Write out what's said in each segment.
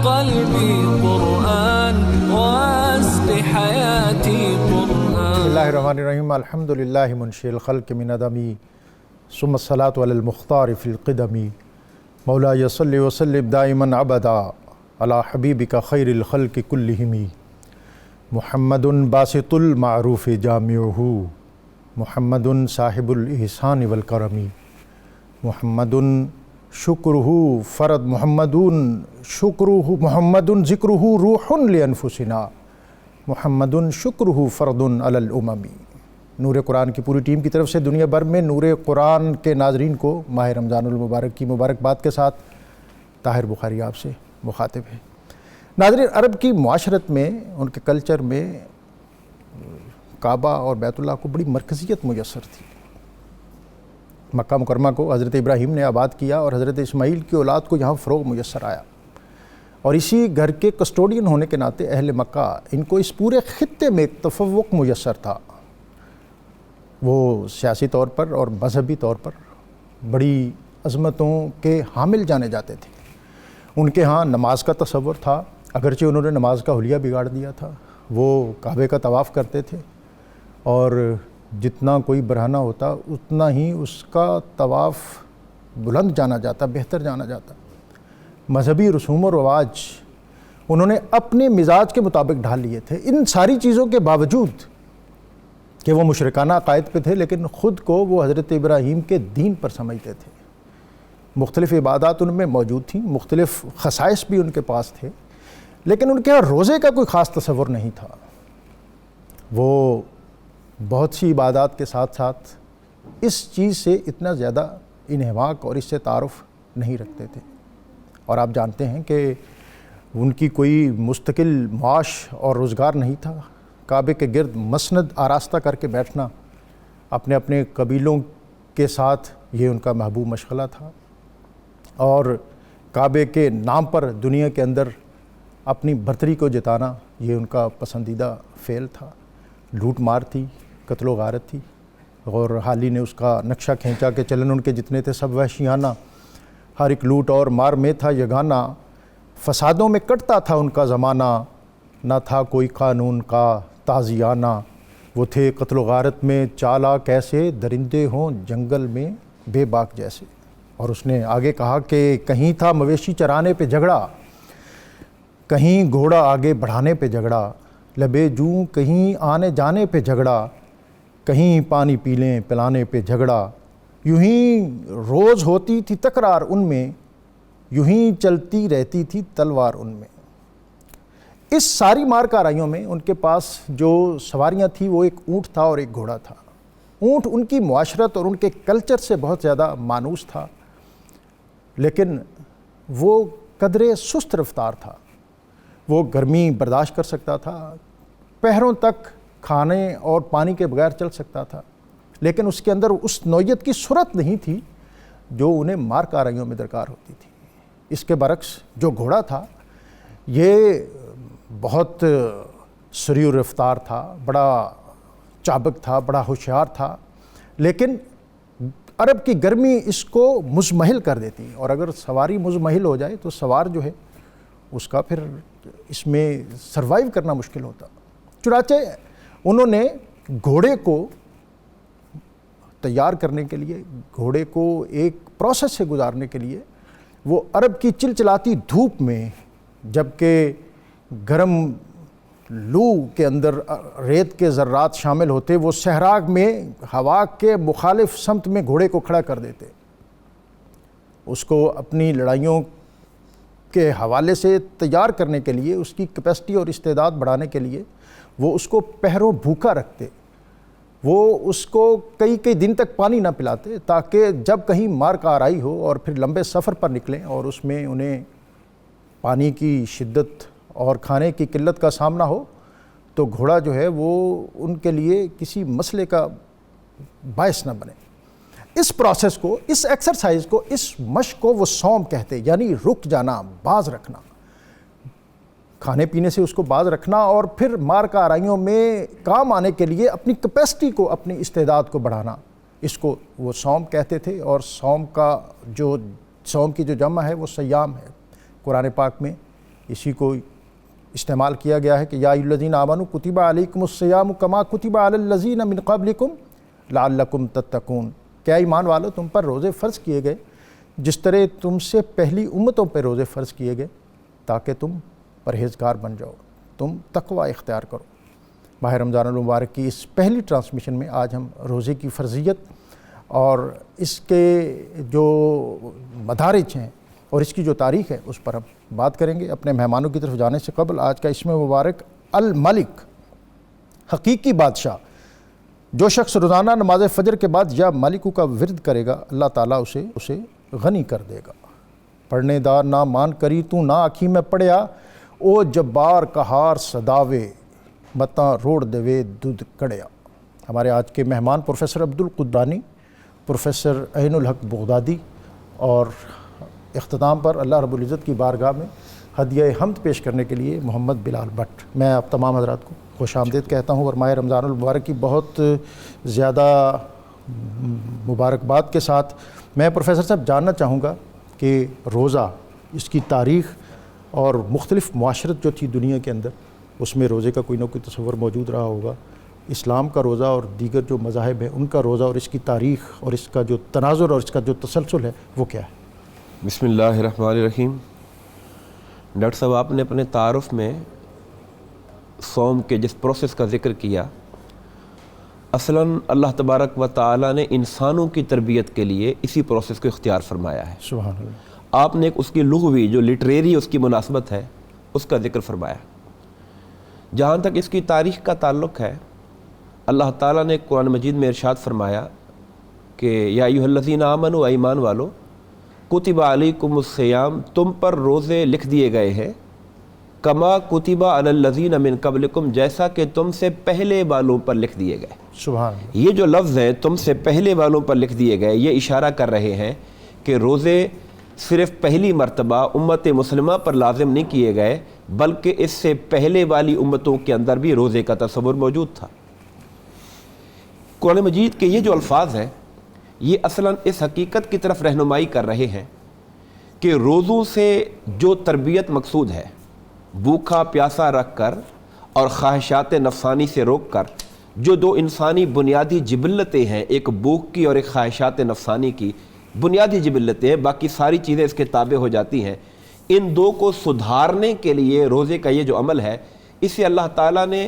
قلبي قرآن واسق حياتي قرآن. بسم اللہ الرحمن الرحیم. الحمد للہ منشئ الخلق من عدمی ثم الصلاة علی المختار فی القدم. مولاي صل وسلم دائما ابدا علی حبیبک خیر الخلق کلہم. محمد باسط المعروف جامعہ، محمد صاحب الاحسان والکرم. محمد شکرہ فرد، محمد ذکرہ روح لانفسنا، محمد شکرہ فرد علی الامم. نور قرآن کی پوری ٹیم کی طرف سے دنیا بھر میں نور قرآن کے ناظرین کو ماہ رمضان المبارک کی مبارکباد کے ساتھ طاہر بخاری آپ سے مخاطب ہے. ناظرین، عرب کی معاشرت میں، ان کے کلچر میں کعبہ اور بیت اللہ کو بڑی مرکزیت میسر تھی. مکہ مکرمہ کو حضرت ابراہیم نے آباد کیا اور حضرت اسماعیل کی اولاد کو یہاں فروغ میسر آیا، اور اسی گھر کے کسٹوڈین ہونے کے ناطے اہل مکہ ان کو اس پورے خطے میں ایک تفوق میسر تھا. وہ سیاسی طور پر اور مذہبی طور پر بڑی عظمتوں کے حامل جانے جاتے تھے. ان کے ہاں نماز کا تصور تھا، اگرچہ انہوں نے نماز کا حلیہ بگاڑ دیا تھا. وہ کعبے کا طواف کرتے تھے اور جتنا کوئی برہنہ ہوتا اتنا ہی اس کا طواف بلند جانا جاتا، بہتر جانا جاتا. مذہبی رسوم و رواج انہوں نے اپنے مزاج کے مطابق ڈھال لیے تھے. ان ساری چیزوں کے باوجود کہ وہ مشرکانہ عقائد پہ تھے، لیکن خود کو وہ حضرت ابراہیم کے دین پر سمجھتے تھے. مختلف عبادات ان میں موجود تھیں، مختلف خصائص بھی ان کے پاس تھے، لیکن ان کے ہاں روزے کا کوئی خاص تصور نہیں تھا. وہ بہت سی عبادات کے ساتھ ساتھ اس چیز سے اتنا زیادہ انہماک اور اس سے تعارف نہیں رکھتے تھے. اور آپ جانتے ہیں کہ ان کی کوئی مستقل معاش اور روزگار نہیں تھا. کعبے کے گرد مسند آراستہ کر کے بیٹھنا اپنے اپنے قبیلوں کے ساتھ، یہ ان کا محبوب مشغلہ تھا. اور کعبے کے نام پر دنیا کے اندر اپنی برتری کو جتانا، یہ ان کا پسندیدہ فعل تھا. لوٹ مار تھی، قتل و غارت تھی، اور حال ہی نے اس کا نقشہ کھینچا کہ چلن ان کے جتنے تھے سب وحشیانہ. ہر ایک لوٹ اور مار میں تھا یگانہ، فسادوں میں کٹتا تھا ان کا زمانہ. نہ تھا کوئی قانون کا تازیانہ، وہ تھے قتل و غارت میں چالاک کیسے، درندے ہوں جنگل میں بے باک جیسے. اور اس نے آگے کہا کہ کہیں تھا مویشی چرانے پہ جھگڑا، کہیں گھوڑا آگے بڑھانے پہ جھگڑا، لبے جوں کہیں آنے جانے پہ جھگڑا، کہیں پانی پیلیں پلانے پہ جھگڑا. یوں ہی روز ہوتی تھی تکرار ان میں، یوں ہی چلتی رہتی تھی تلوار ان میں. اس ساری مار کارائیوں میں ان کے پاس جو سواریاں تھیں وہ ایک اونٹ تھا اور ایک گھوڑا تھا. اونٹ ان کی معاشرت اور ان کے کلچر سے بہت زیادہ مانوس تھا، لیکن وہ قدرے سست رفتار تھا. وہ گرمی برداشت کر سکتا تھا، پہروں تک کھانے اور پانی کے بغیر چل سکتا تھا، لیکن اس کے اندر اس نوعیت کی صورت نہیں تھی جو انہیں مار کارائیوں میں درکار ہوتی تھی. اس کے برعکس جو گھوڑا تھا یہ بہت سریع رفتار تھا، بڑا چابک تھا، بڑا ہوشیار تھا، لیکن عرب کی گرمی اس کو مزمحل کر دیتی. اور اگر سواری مزمحل ہو جائے تو سوار جو ہے اس کا پھر اس میں سروائیو کرنا مشکل ہوتا. چنانچہ انہوں نے گھوڑے کو تیار کرنے کے لیے، گھوڑے کو ایک پروسیس سے گزارنے کے لیے، وہ عرب کی چلچلاتی دھوپ میں، جبکہ گرم لو کے اندر ریت کے ذرات شامل ہوتے، وہ صحرا میں ہوا کے مخالف سمت میں گھوڑے کو کھڑا کر دیتے. اس کو اپنی لڑائیوں کے حوالے سے تیار کرنے کے لیے، اس کی کیپیسٹی اور استعداد بڑھانے کے لیے وہ اس کو پہروں بھوکا رکھتے. وہ اس کو کئی دن تک پانی نہ پلاتے تاکہ جب کہیں مار کار آئی ہو اور پھر لمبے سفر پر نکلیں اور اس میں انہیں پانی کی شدت اور کھانے کی قلت کا سامنا ہو تو گھوڑا جو ہے وہ ان کے لیے کسی مسئلے کا باعث نہ بنے. اس پروسیس کو، اس ایکسرسائز کو، اس مشق کو وہ صوم کہتے، یعنی رک جانا، باز رکھنا، کھانے پینے سے اس کو باز رکھنا اور پھر مار کارائیوں میں کام آنے کے لیے اپنی کیپیسٹی کو، اپنی استعداد کو بڑھانا، اس کو وہ صوم کہتے تھے. اور صوم کی جو جمع ہے وہ صیام ہے. قرآن پاک میں اسی کو استعمال کیا گیا ہے کہ یا ایھا آمنوا کتب علیکم الصیام کما کتب علی الذین من قبلکم لعلکم تتقون، کیا ایمان والو تم پر روزے فرض کیے گئے جس طرح تم سے پہلی امتوں پہ روزے فرض کیے گئے تاکہ تم پرہیزگار بن جاؤ، تم تقوی اختیار کرو۔ ماہ رمضان المبارک کی اس پہلی ٹرانسمیشن میں آج ہم روزے کی فرضیت اور اس کے جو مدارج ہیں اور اس کی جو تاریخ ہے اس پر ہم بات کریں گے۔ اپنے مہمانوں کی طرف جانے سے قبل آج کا اسم مبارک الملک، حقیقی بادشاہ، جو شخص روزانہ نماز فجر کے بعد یا مالکو کا ورد کرے گا اللہ تعالیٰ اسے غنی کر دے گا۔ پڑھنے دا نہ مان کری تو نہ آکھی میں پڑھیا، او جبار کہار صداوے متاں روڑ دوے دودھ کڑیا۔ ہمارے آج کے مہمان پروفیسر عبدالقدانی، پروفیسر عین الحق بغدادی، اور اختتام پر اللہ رب العزت کی بارگاہ میں ہدیہ حمد پیش کرنے کے لیے محمد بلال بٹ۔ میں آپ تمام حضرات کو خوش آمدید کہتا ہوں اور ماہ رمضان المبارک کی بہت زیادہ مبارکباد کے ساتھ میں پروفیسر صاحب جاننا چاہوں گا کہ روزہ، اس کی تاریخ اور مختلف معاشرت جو تھی دنیا کے اندر، اس میں روزے کا کوئی نہ کوئی تصور موجود رہا ہوگا۔ اسلام کا روزہ اور دیگر جو مذاہب ہیں ان کا روزہ اور اس کی تاریخ اور اس کا جو تناظر اور اس کا جو تسلسل ہے وہ کیا ہے؟ بسم اللہ الرحمن الرحیم۔ ڈاکٹر صاحب، آپ نے اپنے تعارف میں صوم کے جس پروسیس کا ذکر کیا، اصلاً اللہ تبارک و تعالیٰ نے انسانوں کی تربیت کے لیے اسی پروسیس کو اختیار فرمایا ہے۔ سبحان اللہ۔ آپ نے ایک اس کی لغوی جو لٹریری اس کی مناسبت ہے اس کا ذکر فرمایا۔ جہاں تک اس کی تاریخ کا تعلق ہے، اللہ تعالیٰ نے قرآن مجید میں ارشاد فرمایا کہ یا ایھا الذین آمنوا، ایمان والو، کتب علیکم الصیام، تم پر روزے لکھ دیے گئے ہیں، کما کتب علی الذین من قبلکم، جیسا کہ تم سے پہلے والوں پر لکھ دیے گئے۔ سبحان اللہ۔ یہ جو لفظ ہے تم سے پہلے والوں پر لکھ دیے گئے، یہ اشارہ کر رہے ہیں کہ روزے صرف پہلی مرتبہ امت مسلمہ پر لازم نہیں کیے گئے، بلکہ اس سے پہلے والی امتوں کے اندر بھی روزے کا تصور موجود تھا۔ قرآن مجید کے یہ جو الفاظ ہیں یہ اصلاً اس حقیقت کی طرف رہنمائی کر رہے ہیں کہ روزوں سے جو تربیت مقصود ہے، بھوکا پیاسا رکھ کر اور خواہشات نفسانی سے روک کر، جو دو انسانی بنیادی جبلتیں ہیں، ایک بھوک کی اور ایک خواہشات نفسانی کی بنیادی جبلتیں ہیں، باقی ساری چیزیں اس کے تابع ہو جاتی ہیں، ان دو کو سدھارنے کے لیے روزے کا یہ جو عمل ہے، اسے اللہ تعالیٰ نے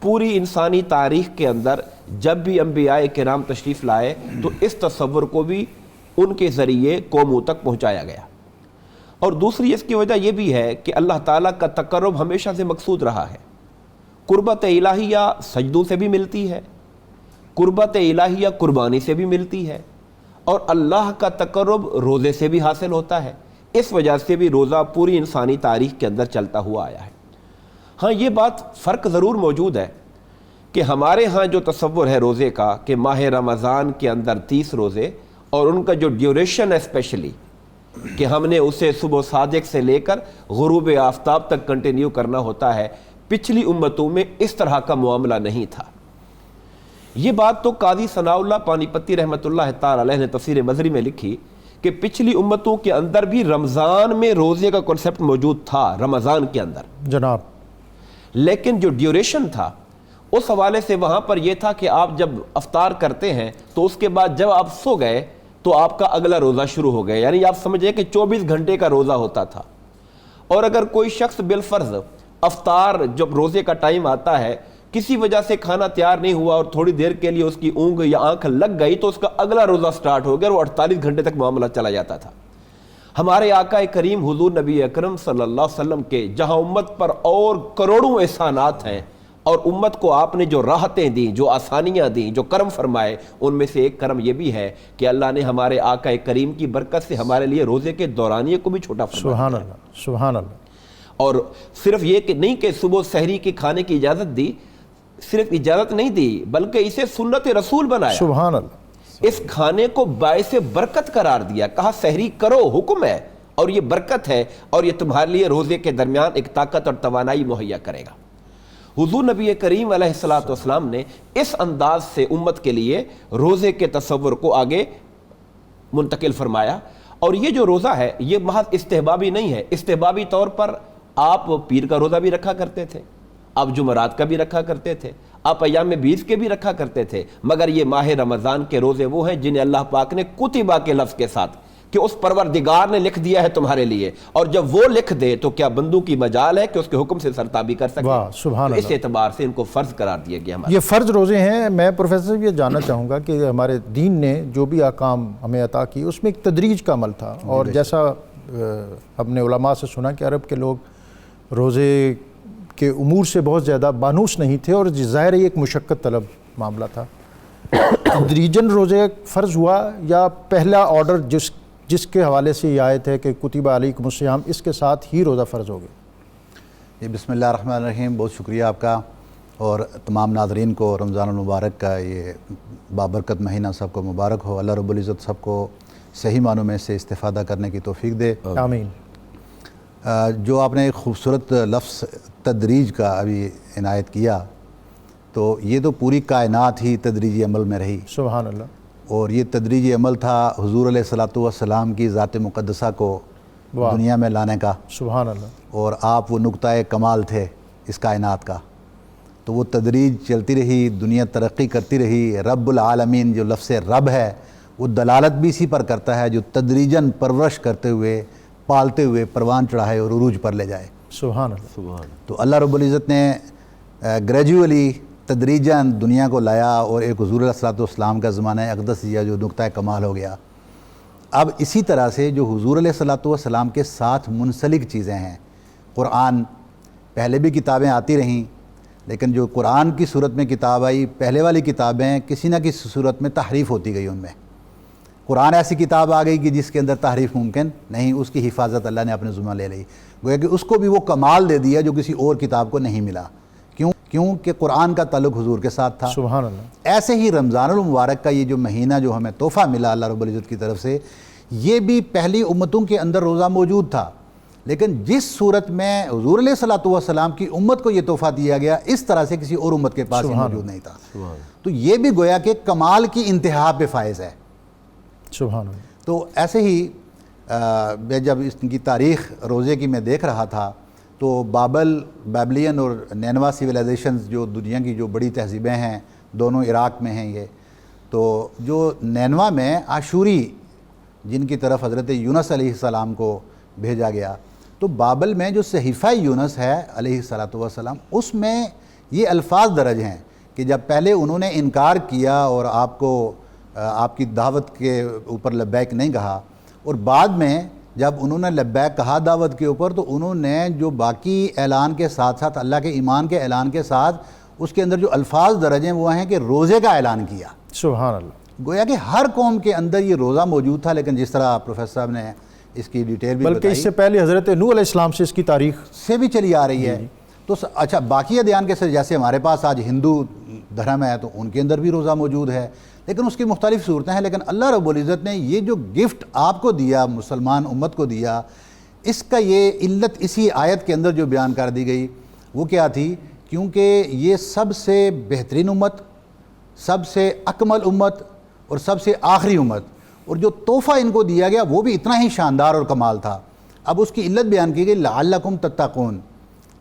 پوری انسانی تاریخ کے اندر جب بھی انبیاء کرام تشریف لائے تو اس تصور کو بھی ان کے ذریعے قوموں تک پہنچایا گیا۔ اور دوسری اس کی وجہ یہ بھی ہے کہ اللہ تعالیٰ کا تقرب ہمیشہ سے مقصود رہا ہے۔ قربت الہیہ سجدوں سے بھی ملتی ہے، قربت الہیہ قربانی سے بھی ملتی ہے، اور اللہ کا تقرب روزے سے بھی حاصل ہوتا ہے۔ اس وجہ سے بھی روزہ پوری انسانی تاریخ کے اندر چلتا ہوا آیا ہے۔ ہاں، یہ بات فرق ضرور موجود ہے کہ ہمارے ہاں جو تصور ہے روزے کا کہ ماہ رمضان کے اندر 30 روزے اور ان کا جو ڈیوریشن ہے اسپیشلی کہ ہم نے اسے صبح صادق سے لے کر غروب آفتاب تک کنٹینیو کرنا ہوتا ہے، پچھلی امتوں میں اس طرح کا معاملہ نہیں تھا۔ یہ بات تو قاضی ثناء اللہ پانی پتی رحمۃ اللہ تعالی علیہ نے تفسیر مظری میں لکھی کہ پچھلی امتوں کے اندر بھی رمضان میں روزے کا کنسیپٹ موجود تھا، رمضان کے اندر جناب، لیکن جو ڈیوریشن تھا اس حوالے سے وہاں پر یہ تھا کہ آپ جب افطار کرتے ہیں تو اس کے بعد جب آپ سو گئے تو آپ کا اگلا روزہ شروع ہو گیا، یعنی آپ سمجھیں کہ 24 گھنٹے کا روزہ ہوتا تھا۔ اور اگر کوئی شخص بالفرض افطار جب روزے کا ٹائم آتا ہے کسی وجہ سے کھانا تیار نہیں ہوا اور تھوڑی دیر کے لیے اس کی اونگ یا آنکھ لگ گئی تو اس کا اگلا روزہ سٹارٹ ہو گیا اور وہ 48 گھنٹے تک معاملہ چلا جاتا تھا۔ ہمارے آقا کریم حضور نبی اکرم صلی اللہ علیہ وسلم کے جہاں امت پر اور کروڑوں احسانات ہیں اور امت کو آپ نے جو راحتیں دیں، جو آسانیاں دیں، جو کرم فرمائے، ان میں سے ایک کرم یہ بھی ہے کہ اللہ نے ہمارے آقا کریم کی برکت سے ہمارے لیے روزے کے دورانیے کو بھی چھوٹا فرمایا۔ سبحان اللہ، سبحان اللہ۔ اور صرف یہ کہ نہیں کہ صبح سحری کے کھانے کی اجازت دی، صرف اجازت نہیں دی بلکہ اسے سنت رسول بنایا۔ سبحان اللہ۔ اس کھانے کو باعث برکت قرار دیا، کہا سحری کرو، حکم ہے اور یہ برکت ہے اور یہ تمہارے لیے روزے کے درمیان ایک طاقت اور توانائی مہیا کرے گا۔ حضور نبی کریم علیہ الصلوۃ والسلام نے اس انداز سے امت کے لیے روزے کے تصور کو آگے منتقل فرمایا۔ اور یہ جو روزہ ہے یہ محض استحبابی نہیں ہے، استحبابی طور پر آپ پیر کا روزہ بھی رکھا کرتے تھے، آپ جمعرات کا بھی رکھا کرتے تھے، آپ ایام 20 کے بھی رکھا کرتے تھے، مگر یہ ماہ رمضان کے روزے وہ ہیں جنہیں اللہ پاک نے کتبہ کے لفظ کے ساتھ کہ اس پروردگار نے لکھ دیا ہے تمہارے لیے، اور جب وہ لکھ دے تو کیا بندوں کی مجال ہے کہ اس کے حکم سے سرتابی کر سکے؟ واہ سبحان تو اس اللہ، اعتبار سے ان کو فرض قرار دیا گیا ہمارے۔ یہ فرض روزے ہیں۔ میں پروفیسر صاحب یہ جاننا چاہوں گا کہ ہمارے دین نے جو بھی احکام ہمیں عطا کی اس میں ایک تدریج کا عمل تھا، اور جیسا ہم نے علماء سے سنا کہ عرب کے لوگ روزے کے امور سے بہت زیادہ بانوس نہیں تھے، اور ظاہر ایک مشقت طلب معاملہ تھا۔ تدریجاً روزے فرض ہوا، یا پہلا آرڈر جس کے حوالے سے یہ آیت ہے کہ کتب علیکم الصیام، اس کے ساتھ ہی روزہ فرض ہو گیا؟ بسم اللہ الرحمن الرحیم، بہت شکریہ آپ کا اور تمام ناظرین کو رمضان المبارک کا یہ بابرکت مہینہ سب کو مبارک ہو۔ اللہ رب العزت سب کو صحیح معنوں میں سے استفادہ کرنے کی توفیق دے، آمین۔ جو آپ نے ایک خوبصورت لفظ تدریج کا ابھی عنایت کیا، تو یہ تو پوری کائنات ہی تدریجی عمل میں رہی، سبحان اللہ۔ اور یہ تدریجی عمل تھا حضور علیہ الصلوۃ والسلام کی ذات مقدسہ کو دنیا میں لانے کا، سبحان اللہ۔ اور آپ وہ نقطۂ کمال تھے اس کائنات کا، تو وہ تدریج چلتی رہی، دنیا ترقی کرتی رہی۔ رب العالمین جو لفظ رب ہے وہ دلالت بھی اسی پر کرتا ہے جو تدریجاً پرورش کرتے ہوئے پالتے ہوئے پروان چڑھائے اور عروج پر لے جائے۔ سبحان اللہ۔ تو اللہ رب العزت نے گریجولی تدریجاً دنیا کو لایا، اور ایک حضور علیہ الصلوۃ والسلام کا زمانہ اقدس دیا جو نقطۂ کمال ہو گیا۔ اب اسی طرح سے جو حضور علیہ الصلوۃ والسلام کے ساتھ منسلک چیزیں ہیں، قرآن، پہلے بھی کتابیں آتی رہیں، لیکن جو قرآن کی صورت میں کتاب آئی، پہلے والی کتابیں کسی نہ کسی صورت میں تحریف ہوتی گئی ان میں۔ قرآن ایسی کتاب آ گئی کہ جس کے اندر تحریف ممکن نہیں، اس کی حفاظت اللہ نے اپنے ذمہ لے لی، گویا کہ اس کو بھی وہ کمال دے دیا جو کسی اور کتاب کو نہیں ملا۔ کیوں کہ قرآن کا تعلق حضور کے ساتھ تھا۔ سبحان اللہ۔ ایسے ہی رمضان المبارک کا یہ جو مہینہ جو ہمیں تحفہ ملا اللہ رب العزت کی طرف سے، یہ بھی پہلی امتوں کے اندر روزہ موجود تھا، لیکن جس صورت میں حضور علیہ الصلوۃ والسلام کی امت کو یہ تحفہ دیا گیا، اس طرح سے کسی اور امت کے پاس یہ موجود نہیں تھا۔ تو یہ بھی گویا کہ کمال کی انتہا پہ فائز ہے۔ سبحان اللہ۔ تو ایسے ہی میں جب اس کی تاریخ روزے کی میں دیکھ رہا تھا، تو بیبلین اور نینوا سویلائزیشنز جو دنیا کی جو بڑی تہذیبیں ہیں، دونوں عراق میں ہیں یہ، تو جو نینوا میں عاشوری جن کی طرف حضرت یونس علیہ السلام کو بھیجا گیا، تو بابل میں جو صحیفہ یونس ہے علیہ الصلوۃ والسلام، اس میں یہ الفاظ درج ہیں کہ جب پہلے انہوں نے انکار کیا اور آپ کو آپ کی دعوت کے اوپر لبیک نہیں کہا، اور بعد میں جب انہوں نے لبیک کہا دعوت کے اوپر، تو انہوں نے جو باقی اعلان کے ساتھ ساتھ اللہ کے ایمان کے اعلان کے ساتھ اس کے اندر جو الفاظ درج ہیں وہ ہیں کہ روزے کا اعلان کیا۔ سبحان اللہ۔ گویا کہ ہر قوم کے اندر یہ روزہ موجود تھا، لیکن جس طرح پروفیسر صاحب نے اس کی ڈیٹیل بھی بلکہ اس سے پہلے حضرت نوح علیہ السلام سے اس کی تاریخ سے بھی چلی آ رہی ہے۔ تو اچھا، باقی ادیان کے جیسے ہمارے پاس آج ہندو دھرم ہے تو ان کے اندر بھی روزہ موجود ہے، لیکن اس کی مختلف صورتیں ہیں۔ لیکن اللہ رب العزت نے یہ جو گفٹ آپ کو دیا، مسلمان امت کو دیا، اس کا یہ علت اسی آیت کے اندر جو بیان کر دی گئی وہ کیا تھی؟ کیونکہ یہ سب سے بہترین امت، سب سے اکمل امت اور سب سے آخری امت، اور جو تحفہ ان کو دیا گیا وہ بھی اتنا ہی شاندار اور کمال تھا۔ اب اس کی علت بیان کی گئی لعلکم تتقون،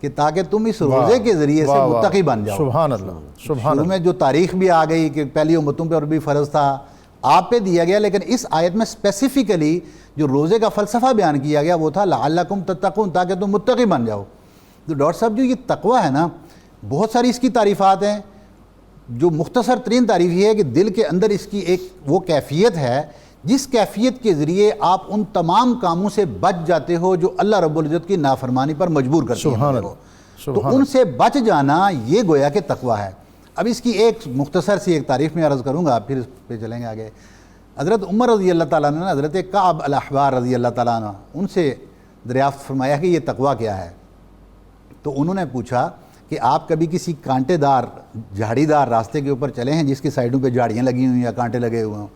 کہ تاکہ تم اس روزے کے ذریعے سے متقی بن جاؤ۔ سبحان اللہ۔ سبحان شروع میں جو تاریخ بھی آ گئی کہ پہلی امتوں پر بھی فرض تھا، آپ پہ دیا گیا، لیکن اس آیت میں اسپیسیفکلی جو روزے کا فلسفہ بیان کیا گیا وہ تھا لعلکم تتقون، تاکہ تم متقی بن جاؤ۔ تو ڈاکٹر صاحب جو یہ تقوی ہے نا، بہت ساری اس کی تعریفات ہیں، جو مختصر ترین تعریف یہ ہے کہ دل کے اندر اس کی ایک وہ کیفیت ہے جس کیفیت کے ذریعے آپ ان تمام کاموں سے بچ جاتے ہو جو اللہ رب العزت کی نافرمانی پر مجبور کرتے ہیں۔ تو ان سے بچ جانا یہ گویا کہ تقوی ہے۔ اب اس کی ایک مختصر سی ایک تعریف میں عرض کروں گا، پھر اس پہ چلیں گے آگے۔ حضرت عمر رضی اللہ تعالیٰ عنہ نے حضرت کعب الاحبار رضی اللہ تعالیٰ عنہ ان سے دریافت فرمایا کہ یہ تقوی کیا ہے؟ تو انہوں نے پوچھا کہ آپ کبھی کسی کانٹے دار جھاڑی دار راستے کے اوپر چلے ہیں جس کی سائڈوں پہ جھاڑیاں لگی ہوئی یا کانٹے لگے ہوئے ہوں؟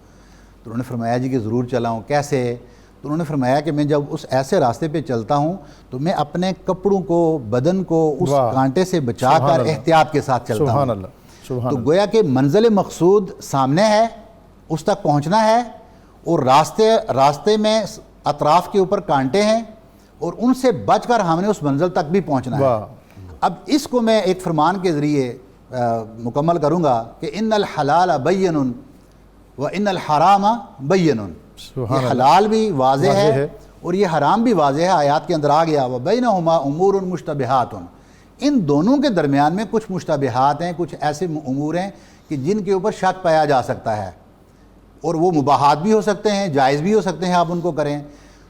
تو انہوں نے فرمایا جی کہ ضرور چلا ہوں۔ کیسے؟ تو انہوں نے فرمایا کہ میں جب اس ایسے راستے پہ چلتا ہوں تو میں اپنے کپڑوں کو، بدن کو اس کانٹے سے بچا کر احتیاط کے ساتھ چلتا ہوں۔ تو گویا کہ منزل مقصود سامنے ہے، اس تک پہنچنا ہے، اور راستے میں اطراف کے اوپر کانٹے ہیں، اور ان سے بچ کر ہم نے اس منزل تک بھی پہنچنا ہے. اب اس کو میں ایک فرمان کے ذریعے مکمل کروں گا کہ ان الحلال بین و ان الحرام بین. یہ حلال بھی واضح ہے اور یہ حرام بھی واضح ہے. آیات کے اندر آ گیا وبینہما امور مشتبہات. ان دونوں کے درمیان میں کچھ مشتبہات ہیں, کچھ ایسے امور ہیں کہ جن کے اوپر شک پایا جا سکتا ہے, اور وہ مباحات بھی ہو سکتے ہیں, جائز بھی ہو سکتے ہیں, آپ ان کو کریں.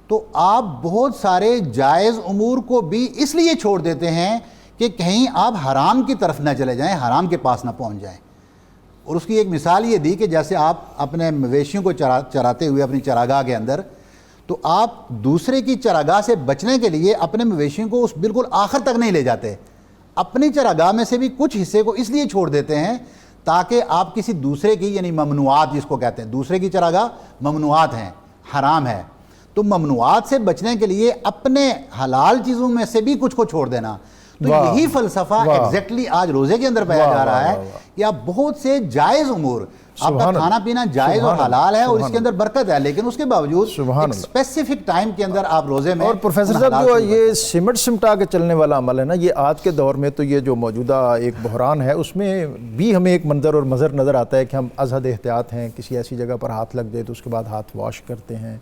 تو آپ بہت سارے جائز امور کو بھی اس لیے چھوڑ دیتے ہیں کہ کہیں آپ حرام کی طرف نہ چلے جائیں, حرام کے پاس نہ پہنچ جائیں. اور اس کی ایک مثال یہ دی کہ جیسے آپ اپنے مویشیوں کو چراتے ہوئے اپنی چراگاہ کے اندر, تو آپ دوسرے کی چراگاہ سے بچنے کے لیے اپنے مویشیوں کو اس بالکل آخر تک نہیں لے جاتے, اپنی چراگاہ میں سے بھی کچھ حصے کو اس لیے چھوڑ دیتے ہیں تاکہ آپ کسی دوسرے کی, یعنی ممنوعات جس کو کہتے ہیں, دوسرے کی چراگاہ ممنوعات ہیں, حرام ہے, تو ممنوعات سے بچنے کے لیے اپنے حلال چیزوں میں سے بھی کچھ کو چھوڑ دینا. تو یہی فلسفہ ایگزیکٹلی آج روزے کے اندر پایا جا رہا ہے کہ آپ بہت سے جائز امور, آپ کا کھانا پینا جائز اور حلال ہے اور اس کے اندر برکت ہے, لیکن اس کے باوجود ایک اسپیسیفک ٹائم کے اندر آپ روزے میں. اور پروفیسر صاحب جو یہ سمٹا کے چلنے والا عمل ہے نا, یہ آج کے دور میں تو یہ جو موجودہ ایک بحران ہے اس میں بھی ہمیں ایک منظر اور مظہر نظر آتا ہے کہ ہم ازحد احتیاط ہیں, کسی ایسی جگہ پر ہاتھ لگ جائے تو اس کے بعد ہاتھ واش کرتے ہیں,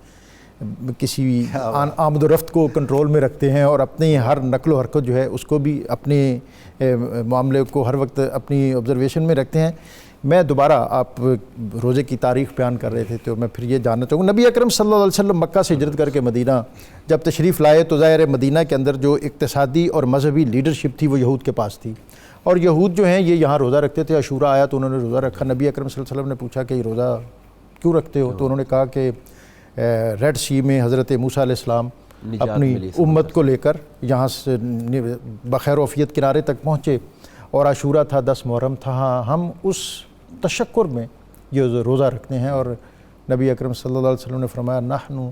کسی آمد و رفت کو کنٹرول میں رکھتے ہیں, اور اپنی ہر نقل و حرکت جو ہے اس کو بھی اپنے معاملے کو ہر وقت اپنی آبزرویشن میں رکھتے ہیں. میں دوبارہ, آپ روزے کی تاریخ بیان کر رہے تھے تو میں پھر یہ جاننا چاہوں گا, نبی اکرم صلی اللہ علیہ وسلم مکہ سے ہجرت کر کے مدینہ جب تشریف لائے تو ظاہر مدینہ کے اندر جو اقتصادی اور مذہبی لیڈرشپ تھی وہ یہود کے پاس تھی, اور یہود جو ہیں یہ یہاں روزہ رکھتے تھے. عاشورہ آیا تو انہوں نے روزہ رکھا. نبی اکرم صلی اللہ علیہ وسلم نے پوچھا کہ یہ روزہ کیوں رکھتے ہو؟ تو انہوں نے کہا کہ ریڈ سی میں حضرت موسیٰ علیہ السلام اپنی امت کو لے کر یہاں سے بخیر و عافیت کنارے تک پہنچے, اور عاشورہ تھا, 10 محرم تھا, ہم اس تشکر میں یہ روزہ رکھتے ہیں. اور نبی اکرم صلی اللہ علیہ وسلم نے فرمایا نحن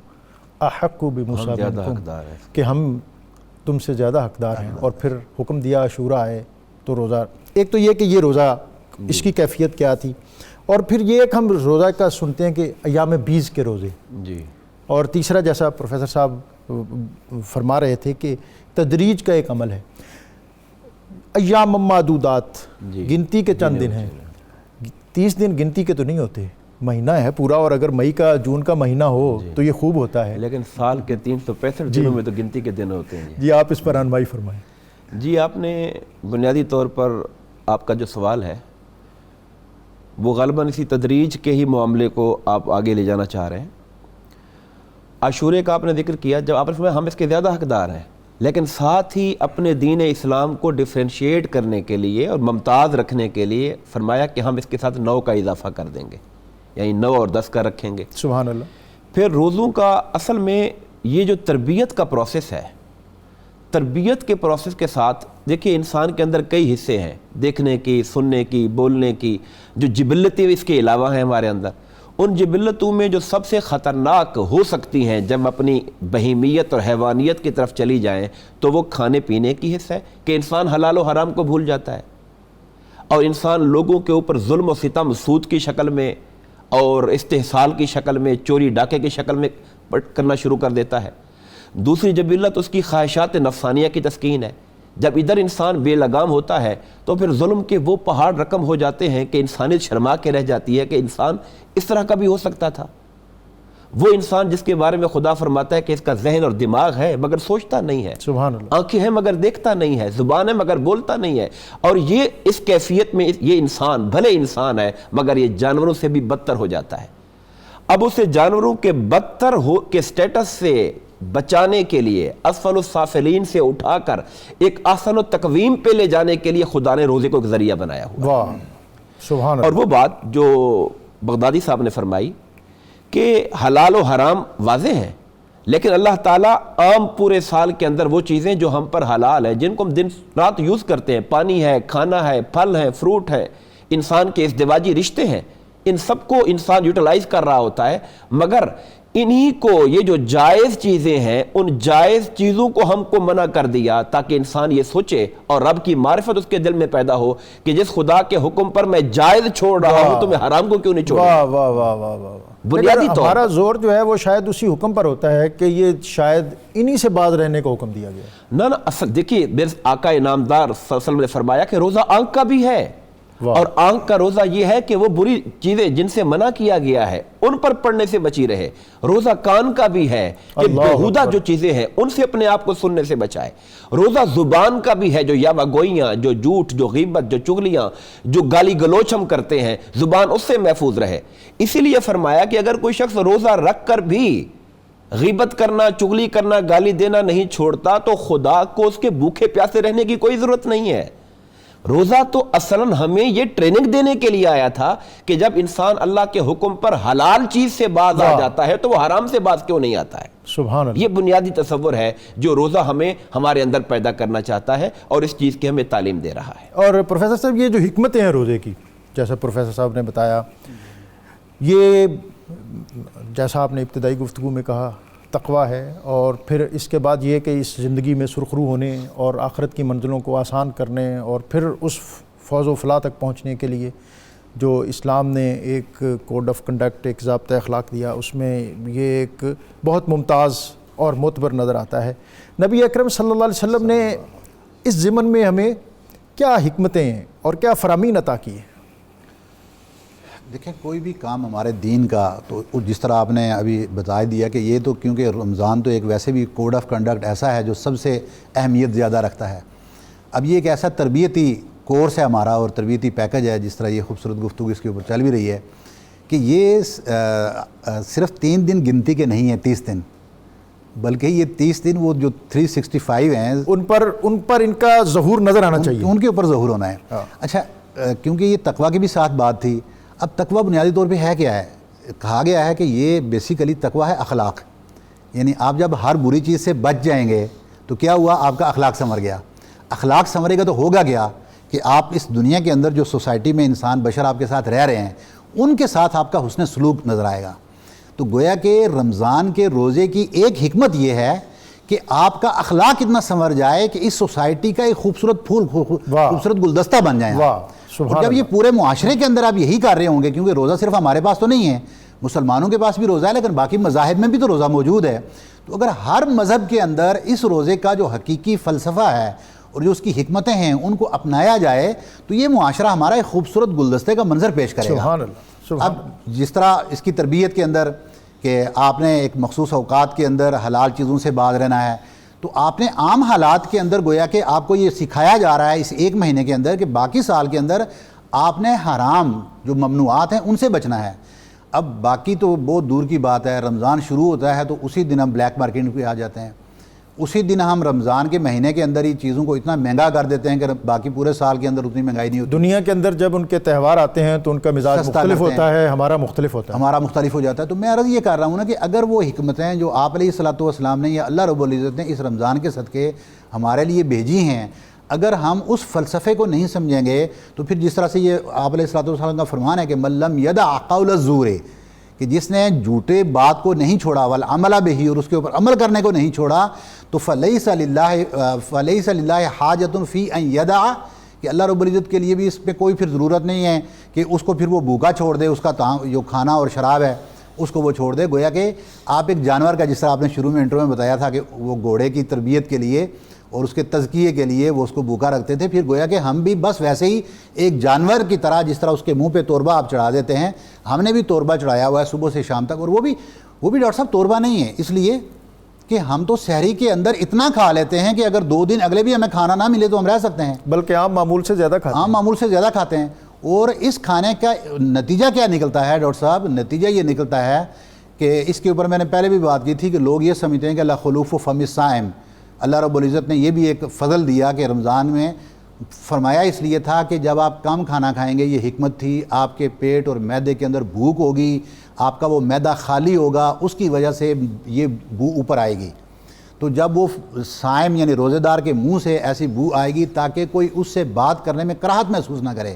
احق بموسیٰ منکم, کہ ہم تم سے زیادہ حقدار ہیں. اور پھر حکم دیا عاشورہ آئے تو روزہ. ایک تو یہ کہ یہ روزہ اس کی کیفیت کیا تھی, اور پھر یہ ایک ہم روزہ کا سنتے ہیں کہ ایام بیز کے روزے, اور تیسرا جیسا پروفیسر صاحب فرما رہے تھے کہ تدریج کا ایک عمل ہے. ایام معدودات, گنتی کے چند دن ہیں, 30 دن گنتی کے تو نہیں ہوتے, مہینہ ہے پورا, اور اگر مئی کا جون کا مہینہ ہو تو یہ خوب ہوتا ہے, لیکن سال کے 365 دنوں میں تو گنتی کے دن ہوتے ہیں. جی آپ اس پر رہنمائی فرمائیں. جی آپ نے بنیادی طور پر آپ کا جو سوال ہے وہ غالباً اسی تدریج کے ہی معاملے کو آپ آگے لے جانا چاہ رہے ہیں. عاشورے کا آپ نے ذکر کیا, جب آپ نے فرمایا ہم اس کے زیادہ حقدار ہیں, لیکن ساتھ ہی اپنے دین اسلام کو ڈفرینشیٹ کرنے کے لیے اور ممتاز رکھنے کے لیے فرمایا کہ ہم اس کے ساتھ 9 کا اضافہ کر دیں گے, یعنی 9 اور 10 کا رکھیں گے. سبحان اللہ. پھر روزوں کا اصل میں یہ جو تربیت کا پروسیس ہے, تربیت کے پروسیس کے ساتھ دیکھیے انسان کے اندر کئی حصے ہیں, دیکھنے کی, سننے کی, بولنے کی, جو جبلتیں اس کے علاوہ ہیں ہمارے اندر. ان جبلتوں میں جو سب سے خطرناک ہو سکتی ہیں جب اپنی بہیمیت اور حیوانیت کی طرف چلی جائیں تو وہ کھانے پینے کی حصہ ہے, کہ انسان حلال و حرام کو بھول جاتا ہے, اور انسان لوگوں کے اوپر ظلم و ستم سود کی شکل میں اور استحصال کی شکل میں, چوری ڈاکے کی شکل میں کرنا شروع کر دیتا ہے. دوسری جبلت اس کی خواہشات نفسانیہ کی تسکین ہے. جب ادھر انسان بے لگام ہوتا ہے تو پھر ظلم کے وہ پہاڑ رقم ہو جاتے ہیں کہ انسانیت شرما کے رہ جاتی ہے کہ انسان اس طرح کا بھی ہو سکتا تھا. وہ انسان جس کے بارے میں خدا فرماتا ہے کہ اس کا ذہن اور دماغ ہے مگر سوچتا نہیں ہے, سبحان اللہ, آنکھیں ہیں مگر دیکھتا نہیں ہے, زبان ہے مگر بولتا نہیں ہے, اور یہ اس کیفیت میں یہ انسان بھلے انسان ہے مگر یہ جانوروں سے بھی بدتر ہو جاتا ہے. اب اسے جانوروں کے بدتر ہو کے سٹیٹس سے بچانے کے لیے, اسفل السافلین سے اٹھا کر ایک احسن التقویم پہ لے جانے کے لیے خدا نے روزے کو ایک ذریعہ بنایا ہوا. واہ سبحان اللہ. اور وہ بات جو بغدادی صاحب نے فرمائی کہ حلال و حرام واضح ہیں, لیکن اللہ تعالیٰ عام پورے سال کے اندر وہ چیزیں جو ہم پر حلال ہیں, جن کو ہم دن رات یوز کرتے ہیں, پانی ہے, کھانا ہے, پھل ہے, فروٹ ہے, انسان کے ازدواجی رشتے ہیں, ان سب کو انسان یوٹیلائز کر رہا ہوتا ہے, مگر انہی کو یہ جو جائز چیزیں ہیں ان جائز چیزوں کو ہم کو منع کر دیا تاکہ انسان یہ سوچے اور رب کی معرفت اس کے دل میں پیدا ہو کہ جس خدا کے حکم پر میں جائز چھوڑ رہا ہوں تو میں حرام کو کیوں نہیں چھوڑ رہا. واہ واہ واہ واہ. بنیادی طور ہمارا زور جو ہے وہ شاید اسی حکم پر ہوتا ہے کہ یہ شاید انہی سے باز رہنے کا حکم دیا گیا. نہ اصل دیکھیے میرے آقا انعامدار صلی اللہ علیہ وسلم نے فرمایا کہ روزہ آنکھ کا بھی ہے, اور آنکھ کا روزہ یہ ہے کہ وہ بری چیزیں جن سے منع کیا گیا ہے ان پر پڑھنے سے بچی رہے. روزہ کان کا بھی ہے کہ بیہودہ جو چیزیں ہیں ان سے اپنے آپ کو سننے سے بچائے. روزہ زبان کا بھی ہے, جو یاوہ گوئیاں, جو جھوٹ, جو غیبت, جو چغلیاں, جو گالی گلوچ ہم کرتے ہیں, زبان اس سے محفوظ رہے. اسی لیے فرمایا کہ اگر کوئی شخص روزہ رکھ کر بھی غیبت کرنا, چغلی کرنا, گالی دینا نہیں چھوڑتا تو خدا کو اس کے بھوکے پیاسے رہنے کی کوئی ضرورت نہیں ہے. روزہ تو اصلاً ہمیں یہ ٹریننگ دینے کے لیے آیا تھا کہ جب انسان اللہ کے حکم پر حلال چیز سے باز آ جاتا ہے تو وہ حرام سے باز کیوں نہیں آتا ہے. سبحان اللہ. یہ بنیادی تصور ہے جو روزہ ہمیں ہمارے اندر پیدا کرنا چاہتا ہے اور اس چیز کی ہمیں تعلیم دے رہا ہے. اور پروفیسر صاحب یہ جو حکمتیں ہیں روزے کی, جیسا پروفیسر صاحب نے بتایا, یہ جیسا آپ نے ابتدائی گفتگو میں کہا تقویٰ ہے, اور پھر اس کے بعد یہ کہ اس زندگی میں سرخرو ہونے اور آخرت کی منزلوں کو آسان کرنے اور پھر اس فوز و فلاح تک پہنچنے کے لیے جو اسلام نے ایک کوڈ آف کنڈکٹ, ایک ضابطۂ اخلاق دیا, اس میں یہ ایک بہت ممتاز اور معتبر نظر آتا ہے. نبی اکرم صلی اللہ علیہ وسلم نے اس ضمن میں ہمیں کیا حکمتیں اور کیا فرامین عطا کی ہیں؟ دیکھیں, کوئی بھی کام ہمارے دین کا, تو جس طرح آپ نے ابھی بتا دیا کہ یہ تو کیونکہ رمضان تو ایک ویسے بھی کوڈ آف کنڈکٹ ایسا ہے جو سب سے اہمیت زیادہ رکھتا ہے. اب یہ ایک ایسا تربیتی کورس ہے ہمارا اور تربیتی پیکج ہے, جس طرح یہ خوبصورت گفتگو اس کے اوپر چل بھی رہی ہے, کہ یہ صرف 3 دن گنتی کے نہیں ہیں, 30 دن, بلکہ یہ 30 دن وہ جو 365 ہیں ان پر ان کا ظہور نظر آنا چاہیے, ان کے اوپر ظہور ہونا ہے. اچھا, کیونکہ یہ تقویٰ کی بھی ساتھ بات تھی. اب تقویٰ بنیادی طور پہ ہے کیا ہے؟ کہا گیا ہے کہ یہ بیسیکلی تقویٰ ہے اخلاق. یعنی آپ جب ہر بری چیز سے بچ جائیں گے تو کیا ہوا, آپ کا اخلاق سنور گیا. اخلاق سنورے گا تو ہوگا کیا کہ آپ اس دنیا کے اندر جو سوسائٹی میں انسان بشر آپ کے ساتھ رہ رہے ہیں ان کے ساتھ آپ کا حسن سلوک نظر آئے گا. تو گویا کہ رمضان کے روزے کی ایک حکمت یہ ہے کہ آپ کا اخلاق اتنا سنور جائے کہ اس سوسائٹی کا ایک خوبصورت پھول, خوبصورت گلدستہ بن جائیں. اور جب یہ پورے معاشرے کے اندر آپ یہی کر رہے ہوں گے, کیونکہ روزہ صرف ہمارے پاس تو نہیں ہے, مسلمانوں کے پاس بھی روزہ ہے, لیکن باقی مذاہب میں بھی تو روزہ موجود ہے. تو اگر ہر مذہب کے اندر اس روزے کا جو حقیقی فلسفہ ہے اور جو اس کی حکمتیں ہیں ان کو اپنایا جائے تو یہ معاشرہ ہمارا ایک خوبصورت گلدستے کا منظر پیش کرے گا. اب جس طرح اس کی تربیت کے اندر کہ آپ نے ایک مخصوص اوقات کے اندر حلال چیزوں سے باز رہنا ہے, تو آپ نے عام حالات کے اندر گویا کہ آپ کو یہ سکھایا جا رہا ہے اس 1 مہینے کے اندر کہ باقی سال کے اندر آپ نے حرام جو ممنوعات ہیں ان سے بچنا ہے. اب باقی تو بہت دور کی بات ہے, رمضان شروع ہوتا ہے تو اسی دن ہم بلیک مارکیٹ پہ آ جاتے ہیں, اسی دن ہم رمضان کے مہینے کے اندر ہی چیزوں کو اتنا مہنگا کر دیتے ہیں کہ باقی پورے سال کے اندر اتنی مہنگائی نہیں ہوتی. دنیا کے اندر جب ان کے تہوار آتے ہیں تو ان کا مزاج مختلف ہوتا ہے, ہمارا مختلف ہوتا ہے, ہمارا مختلف ہو جاتا ہے. تو میں عرض یہ کر رہا ہوں نا کہ اگر وہ حکمتیں جو آپ علیہ الصلوۃ والسلام نے یا اللہ رب العزت نے اس رمضان کے صدقے ہمارے لیے بھیجی ہیں, اگر ہم اس فلسفے کو نہیں سمجھیں گے تو پھر جس طرح سے یہ آپ علیہ الصلوۃ والسلام کا فرمان ہے کہ من لم یدع قول الزور, کہ جس نے جھوٹے بات کو نہیں چھوڑا والعمل بہ, اور اس کے اوپر عمل کرنے کو نہیں چھوڑا, تو فلیس للہ حاجۃ فی ان یدع, کہ اللہ رب العزت کے لیے بھی اس پہ کوئی پھر ضرورت نہیں ہے کہ اس کو پھر وہ بھوکا چھوڑ دے, اس کا جو کھانا اور شراب ہے اس کو وہ چھوڑ دے. گویا کہ آپ ایک جانور کا, جس طرح آپ نے شروع میں انٹرو میں بتایا تھا کہ وہ گھوڑے کی تربیت کے لیے اور اس کے تزکیے کے لیے وہ اس کو بھوکا رکھتے تھے, پھر گویا کہ ہم بھی بس ویسے ہی ایک جانور کی طرح, جس طرح اس کے منہ پہ توربہ آپ چڑھا دیتے ہیں, ہم نے بھی توربہ چڑھایا ہوا ہے صبح سے شام تک. اور وہ بھی ڈاکٹر صاحب توربہ نہیں ہے, اس لیے کہ ہم تو سحری کے اندر اتنا کھا لیتے ہیں کہ اگر 2 دن اگلے بھی ہمیں کھانا نہ ملے تو ہم رہ سکتے ہیں, بلکہ عام معمول سے زیادہ کھاتے ہیں. عام معمول سے زیادہ کھاتے ہیں. اور اس کھانے کا نتیجہ کیا نکلتا ہے ڈاکٹر صاحب؟ نتیجہ یہ نکلتا ہے کہ اس کے اوپر میں نے پہلے بھی بات کی تھی کہ لوگ یہ سمجھتے ہیں کہ اللہ خلوف فم الصائم, اللہ رب العزت نے یہ بھی ایک فضل دیا کہ رمضان میں فرمایا اس لیے تھا کہ جب آپ کم کھانا کھائیں گے, یہ حکمت تھی, آپ کے پیٹ اور معدے کے اندر بھوک ہوگی, آپ کا وہ معدہ خالی ہوگا, اس کی وجہ سے یہ بو اوپر آئے گی. تو جب وہ صائم یعنی روزے دار کے منہ سے ایسی بو آئے گی تاکہ کوئی اس سے بات کرنے میں کراہت محسوس نہ کرے,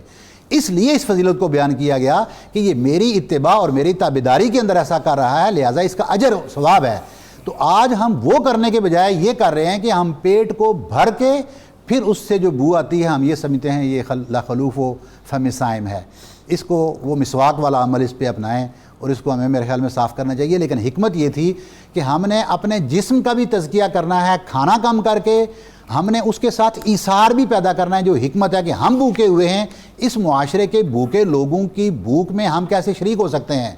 اس لیے اس فضیلت کو بیان کیا گیا کہ یہ میری اتباع اور میری تابعداری کے اندر ایسا کر رہا ہے، لہٰذا اس کا اجر و ثواب ہے۔ تو آج ہم وہ کرنے کے بجائے یہ کر رہے ہیں کہ ہم پیٹ کو بھر کے پھر اس سے جو بو آتی ہے ہم یہ سمجھتے ہیں یہ لخلوف و فم صائم ہے۔ اس کو وہ مسواک والا عمل اس پہ اپنائیں اور اس کو ہمیں میرے خیال میں صاف کرنا چاہیے۔ لیکن حکمت یہ تھی کہ ہم نے اپنے جسم کا بھی تزکیہ کرنا ہے، کھانا کم کر کے ہم نے اس کے ساتھ ایثار بھی پیدا کرنا ہے۔ جو حکمت ہے کہ ہم بھوکے ہوئے ہیں، اس معاشرے کے بھوکے لوگوں کی بھوک میں ہم کیسے شریک ہو سکتے ہیں۔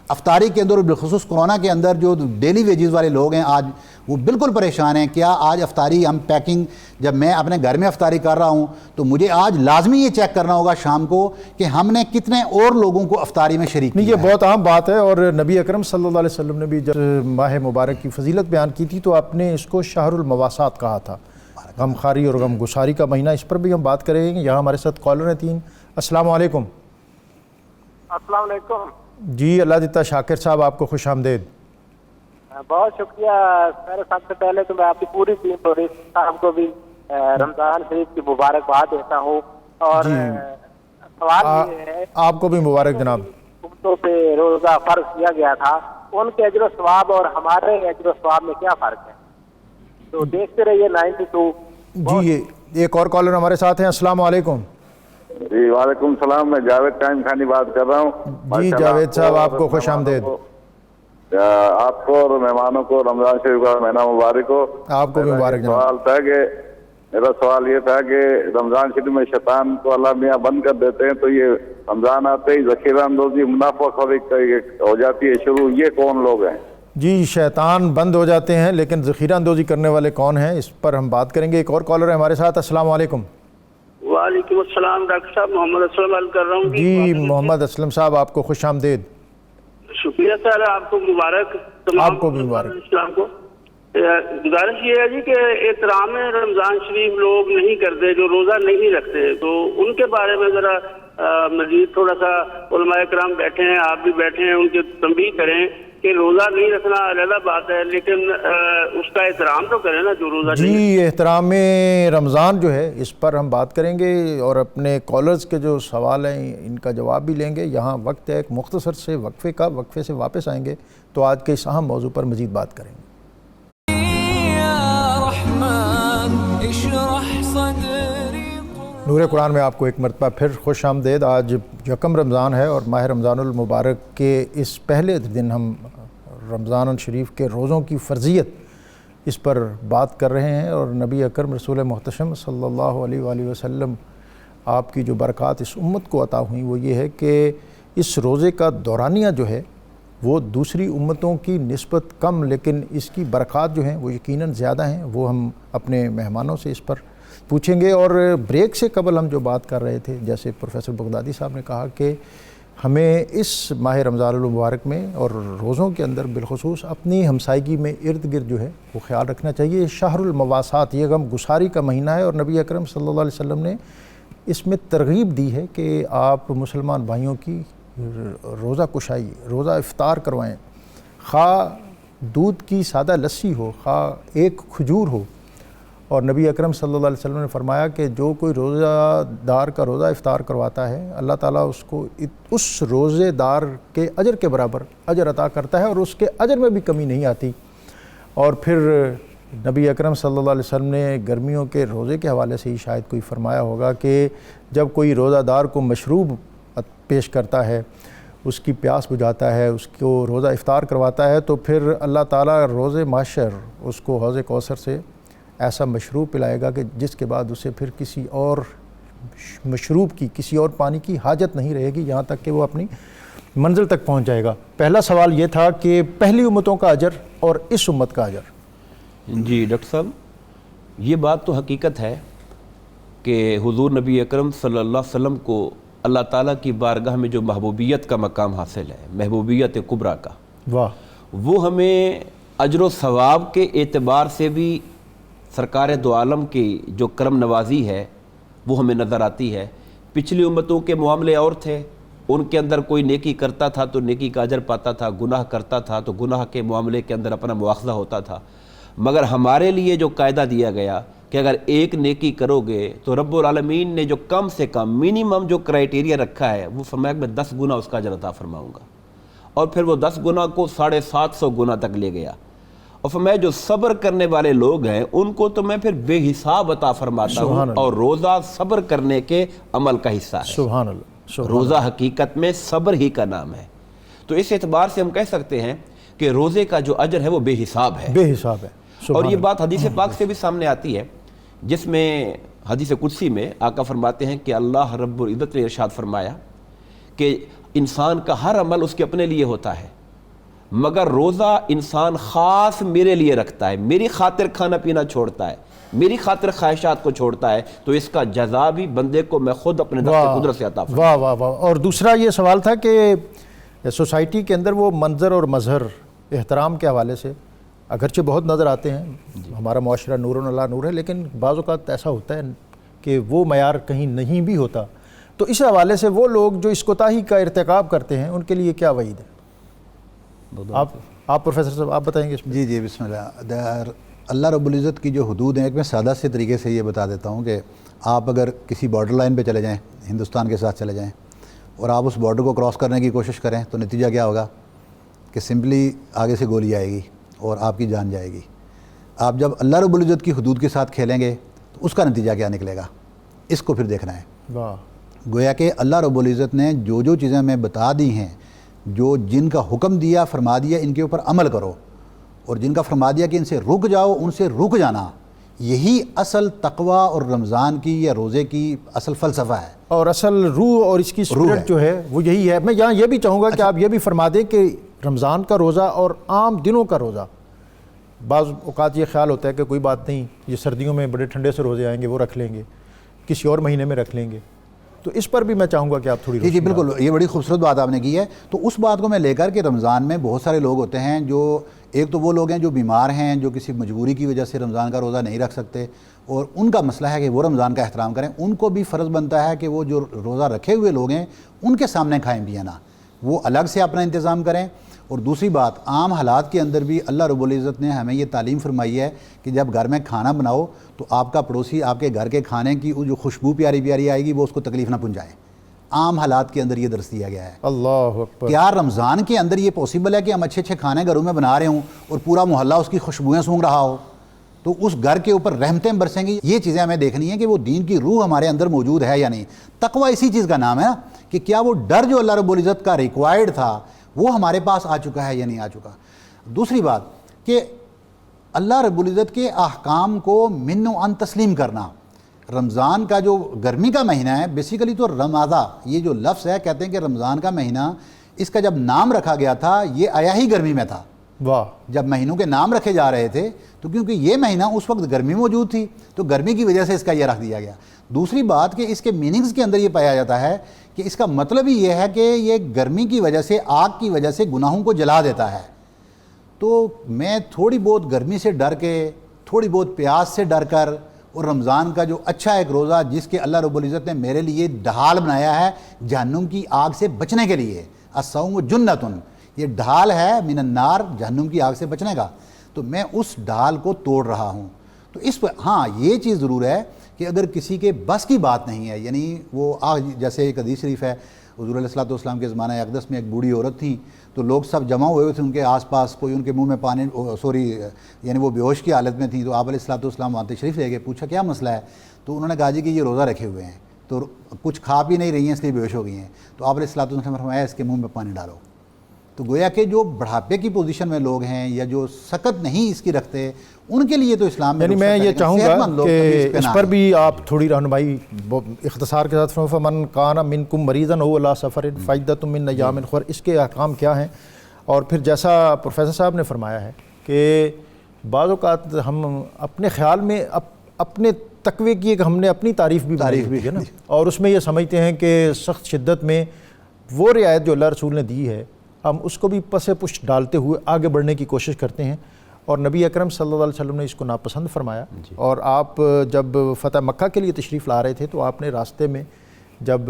افطاری کے اندر اور بالخصوص کورونا کے اندر جو ڈیلی ویجز والے لوگ ہیں آج وہ بالکل پریشان ہیں۔ کیا آج افطاری ہم پیکنگ، جب میں اپنے گھر میں افطاری کر رہا ہوں تو مجھے آج لازمی یہ چیک کرنا ہوگا شام کو کہ ہم نے کتنے اور لوگوں کو افطاری میں شریک کیا ہے۔ یہ بہت اہم بات ہے، اور نبی اکرم صلی اللہ علیہ وسلم نے بھی جب ماہ مبارک کی فضیلت بیان کی تھی تو آپ نے اس کو شہر المواسات کہا تھا، غم خواری اور غم گساری کا مہینہ۔ اس پر بھی ہم بات کریں گے۔ یہاں ہمارے ساتھ کالر ہیں 3۔ السلام علیکم۔ السلام علیکم جی اللہ دیتا شاکر صاحب، آپ کو خوش آمدید۔ بہت شکریہ سر۔ سب سے پہلے تو میں آپ کی پوری ٹیم کو صاحب کو بھی رمضان شریف کی مبارکباد دیتا ہوں، اور سوال یہ ہے آپ کو بھی مبارک جناب۔ امتوں پہ روزہ فرض کیا گیا تھا، ان کے اجر و ثواب اور ہمارے اجر و ثواب میں کیا فرق ہے؟ تو دیکھتے رہیے 92۔ جی ایک اور کالر ہمارے ساتھ ہیں۔ السلام علیکم۔ جی وعلیکم السلام، میں جاوید ٹائم خانی بات کر رہا ہوں۔ جی جاوید صاحب آپ کو خوش آمدید۔ آپ کو اور مہمانوں کو رمضان شریف کا مہینہ مبارک ہو۔ آپ کو بھی مبارک جناب۔ سوال تھا کہ میرا سوال یہ تھا کہ رمضان شریف میں شیطان کو اللہ میاں بند کر دیتے ہیں، تو یہ رمضان آتے ہی ذخیرہ اندوزی منافع خوری ہو جاتی ہے شروع، یہ کون لوگ ہیں؟ جی شیطان بند ہو جاتے ہیں، لیکن ذخیرہ اندوزی کرنے والے کون ہیں اس پر ہم بات کریں گے۔ ایک اور کالر ہے ہمارے ساتھ۔ السلام علیکم۔ وعلیکم السلام ڈاکٹر صاحب، محمد اسلم بات کر رہا ہوں۔ جی محمد اسلم صاحب آپ کو خوش آمدید۔ شکریہ سر، آپ کو مبارک۔ آپ کو بھی مبارک۔ اسلام کو گزارش یہ ہے جی کہ احترام رمضان شریف لوگ نہیں کرتے جو روزہ نہیں رکھتے، تو ان کے بارے میں ذرا مزید تھوڑا سا علماء کرام بیٹھے ہیں، آپ بھی بیٹھے ہیں، ان کی تنبیہ کریں کہ روزہ نہیں رکھنا علیحدہ بات ہے، لیکن اس کا احترام تو کریں نا جو روزہ نہیں۔ جی احترام رمضان جو ہے اس پر ہم بات کریں گے، اور اپنے کالرز کے جو سوال ہیں ان کا جواب بھی لیں گے۔ یہاں وقت ہے ایک مختصر سے وقفے کا، وقفے سے واپس آئیں گے تو آج کے اس اہم موضوع پر مزید بات کریں گے۔ نور قرآن میں آپ کو ایک مرتبہ پھر خوش آمدید۔ آج یکم رمضان ہے اور ماہ رمضان المبارک کے اس پہلے دن ہم رمضان شریف کے روزوں کی فرضیت اس پر بات کر رہے ہیں، اور نبی اکرم رسول محتشم صلی اللہ علیہ وآلہ وسلم آپ کی جو برکات اس امت کو عطا ہوئیں وہ یہ ہے کہ اس روزے کا دورانیہ جو ہے وہ دوسری امتوں کی نسبت کم، لیکن اس کی برکات جو ہیں وہ یقیناً زیادہ ہیں۔ وہ ہم اپنے مہمانوں سے اس پر پوچھیں گے۔ اور بریک سے قبل ہم جو بات کر رہے تھے، جیسے پروفیسر بغدادی صاحب نے کہا کہ ہمیں اس ماہ رمضان المبارک میں اور روزوں کے اندر بالخصوص اپنی ہمسائیگی میں ارد گرد جو ہے وہ خیال رکھنا چاہیے۔ شہر المواسات، یہ غم گساری کا مہینہ ہے، اور نبی اکرم صلی اللہ علیہ وسلم نے اس میں ترغیب دی ہے کہ آپ مسلمان بھائیوں کی روزہ کشائی، روزہ افطار کروائیں، خواہ دودھ کی سادہ لسی ہو، خواہ ایک کھجور ہو۔ اور نبی اکرم صلی اللہ علیہ وسلم نے فرمایا کہ جو کوئی روزہ دار کا روزہ افطار کرواتا ہے اللہ تعالیٰ اس کو اس روزے دار کے اجر کے برابر اجر عطا کرتا ہے، اور اس کے اجر میں بھی کمی نہیں آتی۔ اور پھر نبی اکرم صلی اللہ علیہ وسلم نے گرمیوں کے روزے کے حوالے سے ہی شاید کوئی فرمایا ہوگا کہ جب کوئی روزہ دار کو مشروب پیش کرتا ہے، اس کی پیاس بجھاتا ہے، اس کو روزہ افطار کرواتا ہے، تو پھر اللہ تعالیٰ روز محشر اس کو حوض کوثر سے ایسا مشروب پلائے گا کہ جس کے بعد اسے پھر کسی اور مشروب کی، کسی اور پانی کی حاجت نہیں رہے گی، یہاں تک کہ وہ اپنی منزل تک پہنچ جائے گا۔ پہلا سوال یہ تھا کہ پہلی امتوں کا اجر اور اس امت کا اجر۔ جی ڈاکٹر صاحب، یہ بات تو حقیقت ہے کہ حضور نبی اکرم صلی اللہ علیہ وسلم کو اللہ تعالیٰ کی بارگاہ میں جو محبوبیت کا مقام حاصل ہے، محبوبیت کبریٰ کا، واہ، وہ ہمیں اجر و ثواب کے اعتبار سے بھی سرکار دو عالم کی جو کرم نوازی ہے وہ ہمیں نظر آتی ہے۔ پچھلی امتوں کے معاملے اور تھے، ان کے اندر کوئی نیکی کرتا تھا تو نیکی کا اجر پاتا تھا، گناہ کرتا تھا تو گناہ کے معاملے کے اندر اپنا مواخذہ ہوتا تھا، مگر ہمارے لیے جو قاعدہ دیا گیا کہ اگر ایک نیکی کرو گے تو رب العالمین نے جو کم سے کم منیمم جو کرائیٹیریا رکھا ہے وہ فرمایا کہ میں 10 گنا اس کا اجر عطا فرماؤں گا، اور پھر وہ 10 گنا کو 750 گنا تک لے گیا، اور فرمایا جو صبر کرنے والے لوگ ہیں ان کو تو میں پھر بے حساب عطا فرماتا ہوں، اور روزہ صبر کرنے کے عمل کا حصہ ہے۔ سبحان اللہ۔ روزہ حقیقت میں صبر ہی کا نام ہے، تو اس اعتبار سے ہم کہہ سکتے ہیں کہ روزے کا جو اجر ہے وہ بے حساب ہے، بے حساب ہے۔ اور یہ بات حدیث پاک سے بھی سامنے آتی ہے، جس میں حدیث قدسی میں آقا فرماتے ہیں کہ اللہ رب العزت نے ارشاد فرمایا کہ انسان کا ہر عمل اس کے اپنے لیے ہوتا ہے، مگر روزہ انسان خاص میرے لیے رکھتا ہے، میری خاطر کھانا پینا چھوڑتا ہے، میری خاطر خواہشات کو چھوڑتا ہے، تو اس کا جزا بھی بندے کو میں خود اپنے دست قدرت سے عطا فرماؤں۔ واہ واہ واہ۔ اور دوسرا یہ سوال تھا کہ سوسائٹی کے اندر وہ منظر اور مظہر احترام کے حوالے سے اگرچہ بہت نظر آتے ہیں، ہمارا معاشرہ نور اللہ نور ہے، لیکن بعض اوقات ایسا ہوتا ہے کہ وہ معیار کہیں نہیں بھی ہوتا، تو اس حوالے سے وہ لوگ جو اس کوتاہی کا ارتکاب کرتے ہیں ان کے لیے کیا وعید ہے؟ آپ پروفیسر صاحب آپ بتائیں گے اس میں۔ جی بسم اللہ۔ اللہ رب العزت کی جو حدود ہیں، ایک میں سادہ سے طریقے سے یہ بتا دیتا ہوں کہ آپ اگر کسی بارڈر لائن پہ چلے جائیں، ہندوستان کے ساتھ چلے جائیں، اور آپ اس بارڈر کو کراس کرنے کی کوشش کریں تو نتیجہ کیا ہوگا کہ سمپلی آگے سے گولی آئے گی اور آپ کی جان جائے گی۔ آپ جب اللہ رب العزت کی حدود کے ساتھ کھیلیں گے تو اس کا نتیجہ کیا نکلے گا، اس کو پھر دیکھنا ہے۔ واہ۔ گویا کہ اللہ رب العزت نے جو چیزیں ہمیں بتا دی ہیں، جن کا حکم دیا فرما دیا ان کے اوپر عمل کرو، اور جن کا فرما دیا کہ ان سے رک جاؤ ان سے رک جانا، یہی اصل تقوی اور رمضان کی یا روزے کی اصل فلسفہ ہے، اور اصل روح اور اس کی اسپرٹ جو ہے وہ یہی ہے۔ میں یہاں یہ بھی چاہوں گا کہ آپ یہ بھی فرما دیں کہ رمضان کا روزہ اور عام دنوں کا روزہ، بعض اوقات یہ خیال ہوتا ہے کہ کوئی بات نہیں، یہ سردیوں میں بڑے ٹھنڈے سے روزے آئیں گے وہ رکھ لیں گے، کسی اور مہینے میں رکھ لیں گے، تو اس پر بھی میں چاہوں گا کہ آپ تھوڑی جی بالکل، یہ بڑی خوبصورت بات آپ نے کی ہے۔ تو اس بات کو میں لے کر کہ رمضان میں بہت سارے لوگ ہوتے ہیں جو، ایک تو وہ لوگ ہیں جو بیمار ہیں، جو کسی مجبوری کی وجہ سے رمضان کا روزہ نہیں رکھ سکتے، اور ان کا مسئلہ ہے کہ وہ رمضان کا احترام کریں، ان کو بھی فرض بنتا ہے کہ وہ جو روزہ رکھے ہوئے لوگ ہیں ان کے سامنے کھائیں پیئیں نہ، وہ الگ سے اپنا انتظام کریں۔ اور دوسری بات، عام حالات کے اندر بھی اللہ رب العزت نے ہمیں یہ تعلیم فرمائی ہے کہ جب گھر میں کھانا بناؤ تو آپ کا پڑوسی آپ کے گھر کے کھانے کی جو خوشبو پیاری پیاری آئے گی وہ اس کو تکلیف نہ پہنچائے۔ عام حالات کے اندر یہ درس دیا گیا ہے۔ اللہ اکبر۔ کیا رمضان کے اندر یہ پاسبل ہے کہ ہم اچھے کھانے گھروں میں بنا رہے ہوں اور پورا محلہ اس کی خوشبوئیں سونگھ رہا ہو، تو اس گھر کے اوپر رحمتیں برسیں گی؟ یہ چیزیں ہمیں دیکھنی ہیں کہ وہ دین کی روح ہمارے اندر موجود ہے یا نہیں۔ تقوی اسی چیز کا نام ہے نا، کہ کیا وہ ڈر جو اللہ رب العزت کا ریکوائرڈ تھا وہ ہمارے پاس آ چکا ہے یا نہیں آ چکا۔ دوسری بات کہ اللہ رب العزت کے احکام کو من و ان تسلیم کرنا۔ رمضان کا جو گرمی کا مہینہ ہے، بیسیکلی تو رمضان یہ جو لفظ ہے، کہتے ہیں کہ رمضان کا مہینہ، اس کا جب نام رکھا گیا تھا یہ آیا ہی گرمی میں تھا۔ واہ۔ جب مہینوں کے نام رکھے جا رہے تھے تو کیونکہ یہ مہینہ اس وقت گرمی موجود تھی تو گرمی کی وجہ سے اس کا یہ رکھ دیا گیا۔ دوسری بات کہ اس کے میننگز کے اندر یہ پایا جاتا ہے کہ اس کا مطلب ہی یہ ہے کہ یہ گرمی کی وجہ سے، آگ کی وجہ سے گناہوں کو جلا دیتا ہے۔ تو میں تھوڑی بہت گرمی سے ڈر کے، تھوڑی بہت پیاس سے ڈر کر، اور رمضان کا جو اچھا ایک روزہ جس کے اللہ رب العزت نے میرے لیے ڈھال بنایا ہے جہنم کی آگ سے بچنے کے لیے، الصوم جنتن، یہ ڈھال ہے من النار، جہنم کی آگ سے بچنے کا، تو میں اس ڈھال کو توڑ رہا ہوں۔ تو اس پر ہاں یہ چیز ضرور ہے کہ اگر کسی کے بس کی بات نہیں ہے، یعنی وہ جیسے ایک حدیث شریف ہے، حضور علیہ الصلوۃ والسلام کے زمانہ اقدس میں ایک بوڑھی عورت تھیں، تو لوگ سب جمع ہوئے تھے ان کے آس پاس، کوئی ان کے منہ میں پانی یعنی وہ بے ہوش کی حالت میں تھیں، تو آپ علیہ الصلوۃ والسلام وہاں تشریف لے گئے، پوچھا کیا مسئلہ ہے؟ تو انہوں نے کہا جی کہ یہ روزہ رکھے ہوئے ہیں، تو کچھ کھا پی نہیں رہی ہیں اس لیے بے ہوش ہو گئی ہیں۔ تو آپ علیہ الصلوۃ والسلام نے فرمایا اس کے منہ میں پانی ڈالو۔ تو گویا کہ جو بڑھاپے کی پوزیشن میں لوگ ہیں یا جو سکت نہیں اس کی رکھتے، ان کے لیے تو اسلام میں، یعنی میں یہ چاہوں گا کہ اس پر بھی آپ تھوڑی رہنمائی اختصار کے ساتھ فرمائیں۔ فمن کان منکم مریضا او علی سفر فعدۃ من ایام اخر، اس کے احکام کیا ہیں؟ اور پھر جیسا پروفیسر صاحب نے فرمایا ہے کہ بعض اوقات ہم اپنے خیال میں اپنے تقوی کی ایک ہم نے اپنی تعریف بھی ہے نا، اور اس میں یہ سمجھتے ہیں کہ سخت شدت میں وہ رعایت جو اللہ رسول نے دی ہے ہم اس کو بھی پس پشت ڈالتے ہوئے آگے بڑھنے کی کوشش کرتے ہیں، اور نبی اکرم صلی اللہ علیہ وسلم نے اس کو ناپسند فرمایا۔ اور آپ جب فتح مکہ کے لیے تشریف لا رہے تھے تو آپ نے راستے میں جب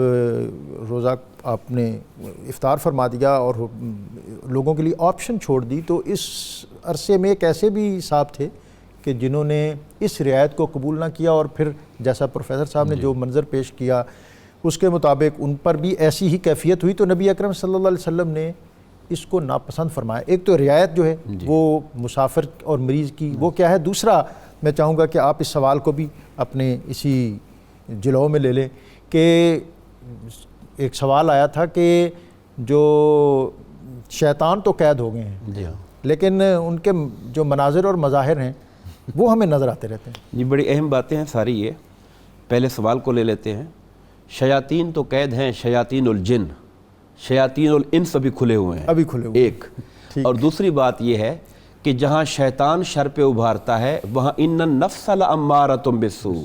روزہ آپ نے افطار فرما دیا اور لوگوں کے لیے آپشن چھوڑ دی، تو اس عرصے میں ایک ایسے بھی صاحب تھے کہ جنہوں نے اس رعایت کو قبول نہ کیا، اور پھر جیسا پروفیسر صاحب نے جو منظر پیش کیا اس کے مطابق ان پر بھی ایسی ہی کیفیت ہوئی، تو نبی اکرم صلی اللہ علیہ وسلم نے اس کو ناپسند فرمایا۔ ایک تو رعایت جو ہے وہ مسافر اور مریض کی وہ کیا ہے، دوسرا میں چاہوں گا کہ آپ اس سوال کو بھی اپنے اسی جلو میں لے لیں کہ ایک سوال آیا تھا کہ جو شیطان تو قید ہو گئے ہیں لیکن ان کے جو مناظر اور مظاہر ہیں وہ ہمیں نظر آتے رہتے ہیں۔ یہ بڑی اہم باتیں ہیں ساری۔ یہ پہلے سوال کو لے لیتے ہیں۔ شیاطین تو قید ہیں، شیاطین الجن، شیاطین الانس ابھی کھلے ہوئے ہیں، ابھی کھلے ہوئے ایک۔ اور دوسری بات یہ ہے کہ جہاں شیطان شر پہ ابھارتا ہے وہاں ان النفس لامارۃ بالسوء،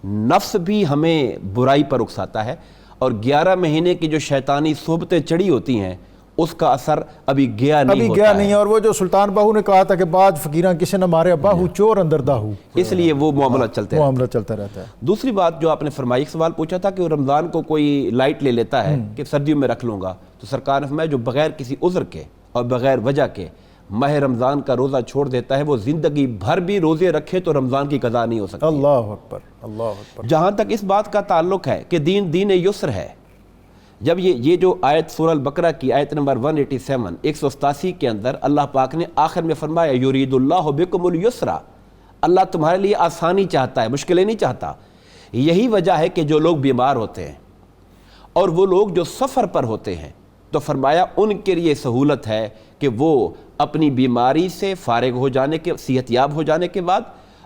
نفس بھی ہمیں برائی پر اکساتا ہے، اور 11 مہینے کی جو شیطانی صحبتیں چڑھی ہوتی ہیں اس کا اثر ابھی گیا نہیں ہے۔ اور وہ جو سلطان باہو نے کہا تھا کہ بعد فقیراں کسی نہ مارے باہو چور اندر داہو، اس لیے وہ معاملہ چلتا رہتا ہے۔ دوسری بات جو آپ نے فرمائی، ایک سوال پوچھا تھا کہ وہ رمضان کو کوئی لائٹ لے لیتا ہے کہ سردیوں میں رکھ لوں گا، تو سرکار نے فرمایا جو بغیر کسی عذر کے اور بغیر وجہ کے ماہ رمضان کا روزہ چھوڑ دیتا ہے وہ زندگی بھر بھی روزے رکھے تو رمضان کی قضا نہیں ہو سکتی۔ اللہ اکبر، اللہ اکبر۔ جہاں تک اس بات کا تعلق ہے کہ دین یسر ہے، جب یہ جو آیت سورہ البقرہ کی آیت نمبر 187 187 کے اندر اللہ پاک نے آخر میں فرمایا یرید اللہ بکم الیسر، اللہ تمہارے لیے آسانی چاہتا ہے، مشکلیں نہیں چاہتا۔ یہی وجہ ہے کہ جو لوگ بیمار ہوتے ہیں اور وہ لوگ جو سفر پر ہوتے ہیں تو فرمایا ان کے لیے سہولت ہے کہ وہ اپنی بیماری سے فارغ ہو جانے کے، صحت یاب ہو جانے کے بعد،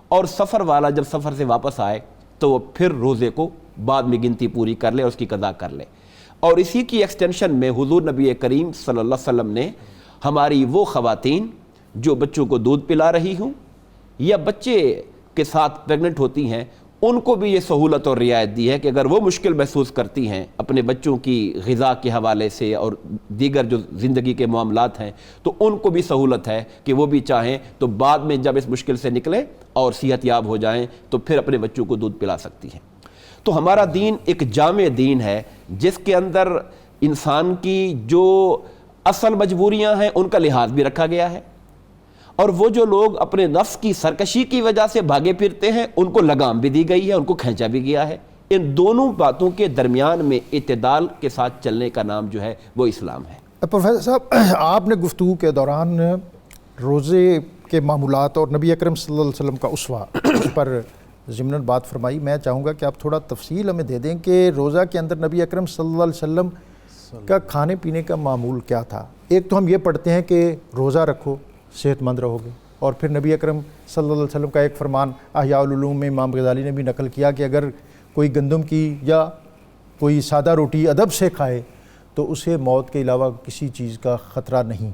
اور سفر والا جب سفر سے واپس آئے تو وہ پھر روزے کو بعد میں گنتی پوری کر لے اور اس کی قضا کر لے۔ اور اسی کی ایکسٹینشن میں حضور نبی کریم صلی اللہ علیہ وسلم نے ہماری وہ خواتین جو بچوں کو دودھ پلا رہی ہوں یا بچے کے ساتھ پریگننٹ ہوتی ہیں ان کو بھی یہ سہولت اور رعایت دی ہے کہ اگر وہ مشکل محسوس کرتی ہیں اپنے بچوں کی غذا کے حوالے سے اور دیگر جو زندگی کے معاملات ہیں تو ان کو بھی سہولت ہے کہ وہ بھی چاہیں تو بعد میں جب اس مشکل سے نکلیں اور صحت یاب ہو جائیں تو پھر اپنے بچوں کو دودھ پلا سکتی ہیں۔ تو ہمارا دین ایک جامع دین ہے جس کے اندر انسان کی جو اصل مجبوریاں ہیں ان کا لحاظ بھی رکھا گیا ہے، اور وہ جو لوگ اپنے نفس کی سرکشی کی وجہ سے بھاگے پھرتے ہیں ان کو لگام بھی دی گئی ہے، ان کو کھینچا بھی گیا ہے۔ ان دونوں باتوں کے درمیان میں اعتدال کے ساتھ چلنے کا نام جو ہے وہ اسلام ہے۔ پروفیسر صاحب، آپ نے گفتگو کے دوران روزے کے معمولات اور نبی اکرم صلی اللہ علیہ وسلم کا اسوہ اس پر ضمناً بات فرمائی۔ میں چاہوں گا کہ آپ تھوڑا تفصیل ہمیں دے دیں کہ روزہ کے اندر نبی اکرم صلی اللہ علیہ وسلم کا کھانے پینے کا معمول کیا تھا۔ ایک تو ہم یہ پڑھتے ہیں کہ روزہ رکھو صحت مند رہو گے، اور پھر نبی اکرم صلی اللہ علیہ وسلم کا ایک فرمان احیاء العلوم میں امام غزالی نے بھی نقل کیا کہ اگر کوئی گندم کی یا کوئی سادہ روٹی ادب سے کھائے تو اسے موت کے علاوہ کسی چیز کا خطرہ نہیں۔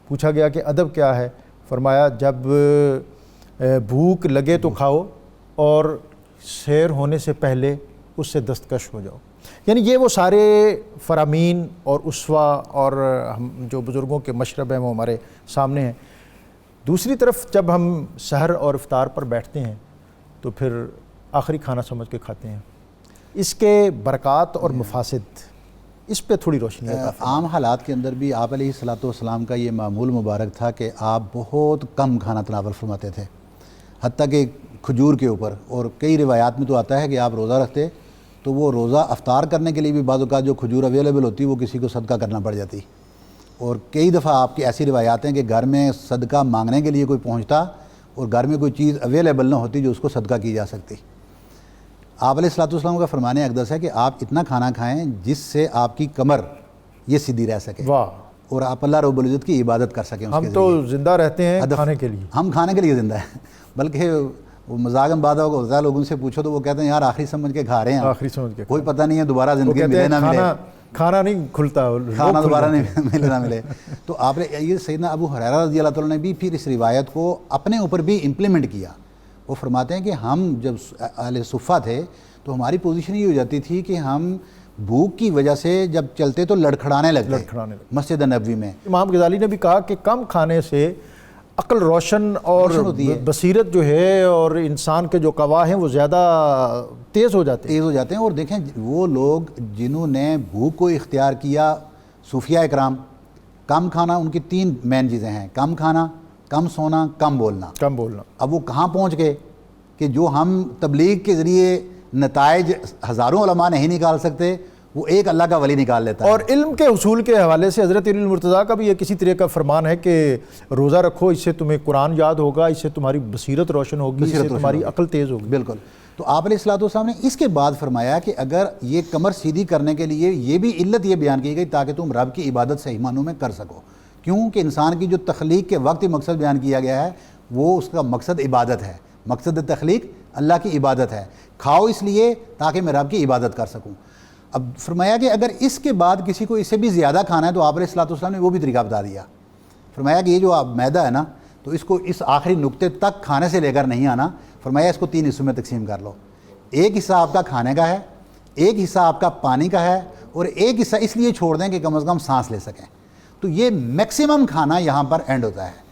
پوچھا گیا کہ ادب کیا ہے، فرمایا جب بھوک لگے تو کھاؤ اور سیر ہونے سے پہلے اس سے دستکش ہو جاؤ۔ یعنی یہ وہ سارے فرامین اور اسوہ اور ہم جو بزرگوں کے مشرب ہیں وہ ہمارے سامنے ہیں۔ دوسری طرف جب ہم سحر اور افطار پر بیٹھتے ہیں تو پھر آخری کھانا سمجھ کے کھاتے ہیں، اس کے برکات اور مفاسد اس پہ تھوڑی روشنی ہے۔ عام حالات کے اندر بھی آپ علیہ الصلوۃ والسلام کا یہ معمول مبارک تھا کہ آپ بہت کم کھانا تناول فرماتے تھے، حتیٰ کہ کھجور کے اوپر، اور کئی روایات میں تو آتا ہے کہ آپ روزہ رکھتے تو وہ روزہ افطار کرنے کے لیے بھی بعض اوقات جو کھجور اویلیبل ہوتی وہ کسی کو صدقہ کرنا پڑ جاتی، اور کئی دفعہ آپ کی ایسی روایات ہیں کہ گھر میں صدقہ مانگنے کے لیے کوئی پہنچتا اور گھر میں کوئی چیز اویلیبل نہ ہوتی جو اس کو صدقہ کی جا سکتی۔ آپ علیہ الصلوۃ والسلام کا فرمان اقدس ہے کہ آپ اتنا کھانا کھائیں جس سے آپ کی کمر یہ سیدھی رہ سکے، واہ، اور آپ اللہ رب العزت کی عبادت کر سکیں۔ ہم تو زندہ رہتے ہیں کھانے کے لیے، ہم کھانے کے لیے زندہ ہیں، بلکہ وہ مذاق بادہ ہوتا ہے، لوگوں سے پوچھو تو وہ کہتے ہیں یار آخری سمجھ کے کھا رہے ہیں، آخری سمجھ کے کوئی پتہ نہیں ہے دوبارہ زندگی ملے نہ ملے، کھانا نہیں کھلتا، کھانا دوبارہ نہیں ملے نہ ملے۔ تو آپ نے یہ سیدنا ابو ہریرہ رضی اللہ تعالیٰ نے بھی پھر اس روایت کو اپنے اوپر بھی امپلیمنٹ کیا۔ وہ فرماتے ہیں کہ ہم جب اہل صفہ تھے تو ہماری پوزیشن یہ ہو جاتی تھی کہ ہم بھوک کی وجہ سے جب چلتے تو لڑکھڑانے لگتے مسجد نبوی میں۔ امام غزالی نے بھی کہا کہ کم کھانے سے عقل روشن اور بصیرت جو ہے اور انسان کے جو قوا ہیں وہ زیادہ تیز ہو جاتے ہیں۔ اور دیکھیں وہ لوگ جنہوں نے بھوک کو اختیار کیا، صوفیاء اکرام، کم کھانا، ان کی 3 مین چیزیں ہیں، کم کھانا، کم سونا کم بولنا. اب وہ کہاں پہنچ گئے کہ جو ہم تبلیغ کے ذریعے نتائج ہزاروں علماء نہیں نکال سکتے وہ ایک اللہ کا ولی نکال لیتا ہے. اور علم کے حصول کے حوالے سے حضرت علی المرتضیٰ کا بھی یہ کسی طرح کا فرمان ہے کہ روزہ رکھو، اس سے تمہیں قرآن یاد ہوگا، اس سے تمہاری بصیرت روشن ہوگی، اس سے تمہاری عقل تیز ہوگی. بالکل. تو آپ علیہ الصلوۃ والسلام نے اس کے بعد فرمایا کہ اگر یہ کمر سیدھی کرنے کے لیے یہ بھی علت یہ بیان کی گئی تاکہ تم رب کی عبادت صحیح معنوں میں کر سکو. کیوں کہ انسان کی جو تخلیق کے وقت مقصد بیان کیا گیا ہے وہ اس کا مقصد عبادت ہے. مقصد تخلیق اللہ کی عبادت ہے. کھاؤ اس لیے تاکہ میں رب کی عبادت کر سکوں. اب فرمایا کہ اگر اس کے بعد کسی کو اس سے بھی زیادہ کھانا ہے تو آپ علیہ الصلوۃ والسلام نے وہ بھی طریقہ بتا دیا. فرمایا کہ یہ جو میدا ہے نا تو اس کو اس آخری نقطے تک کھانے سے لے کر نہیں آنا. فرمایا اس کو 3 حصوں میں تقسیم کر لو. ایک حصہ آپ کا کھانے کا ہے، ایک حصہ آپ کا پانی کا ہے، اور ایک حصہ اس لیے چھوڑ دیں کہ کم از کم سانس لے سکیں. تو یہ میکسیمم کھانا یہاں پر اینڈ ہوتا ہے.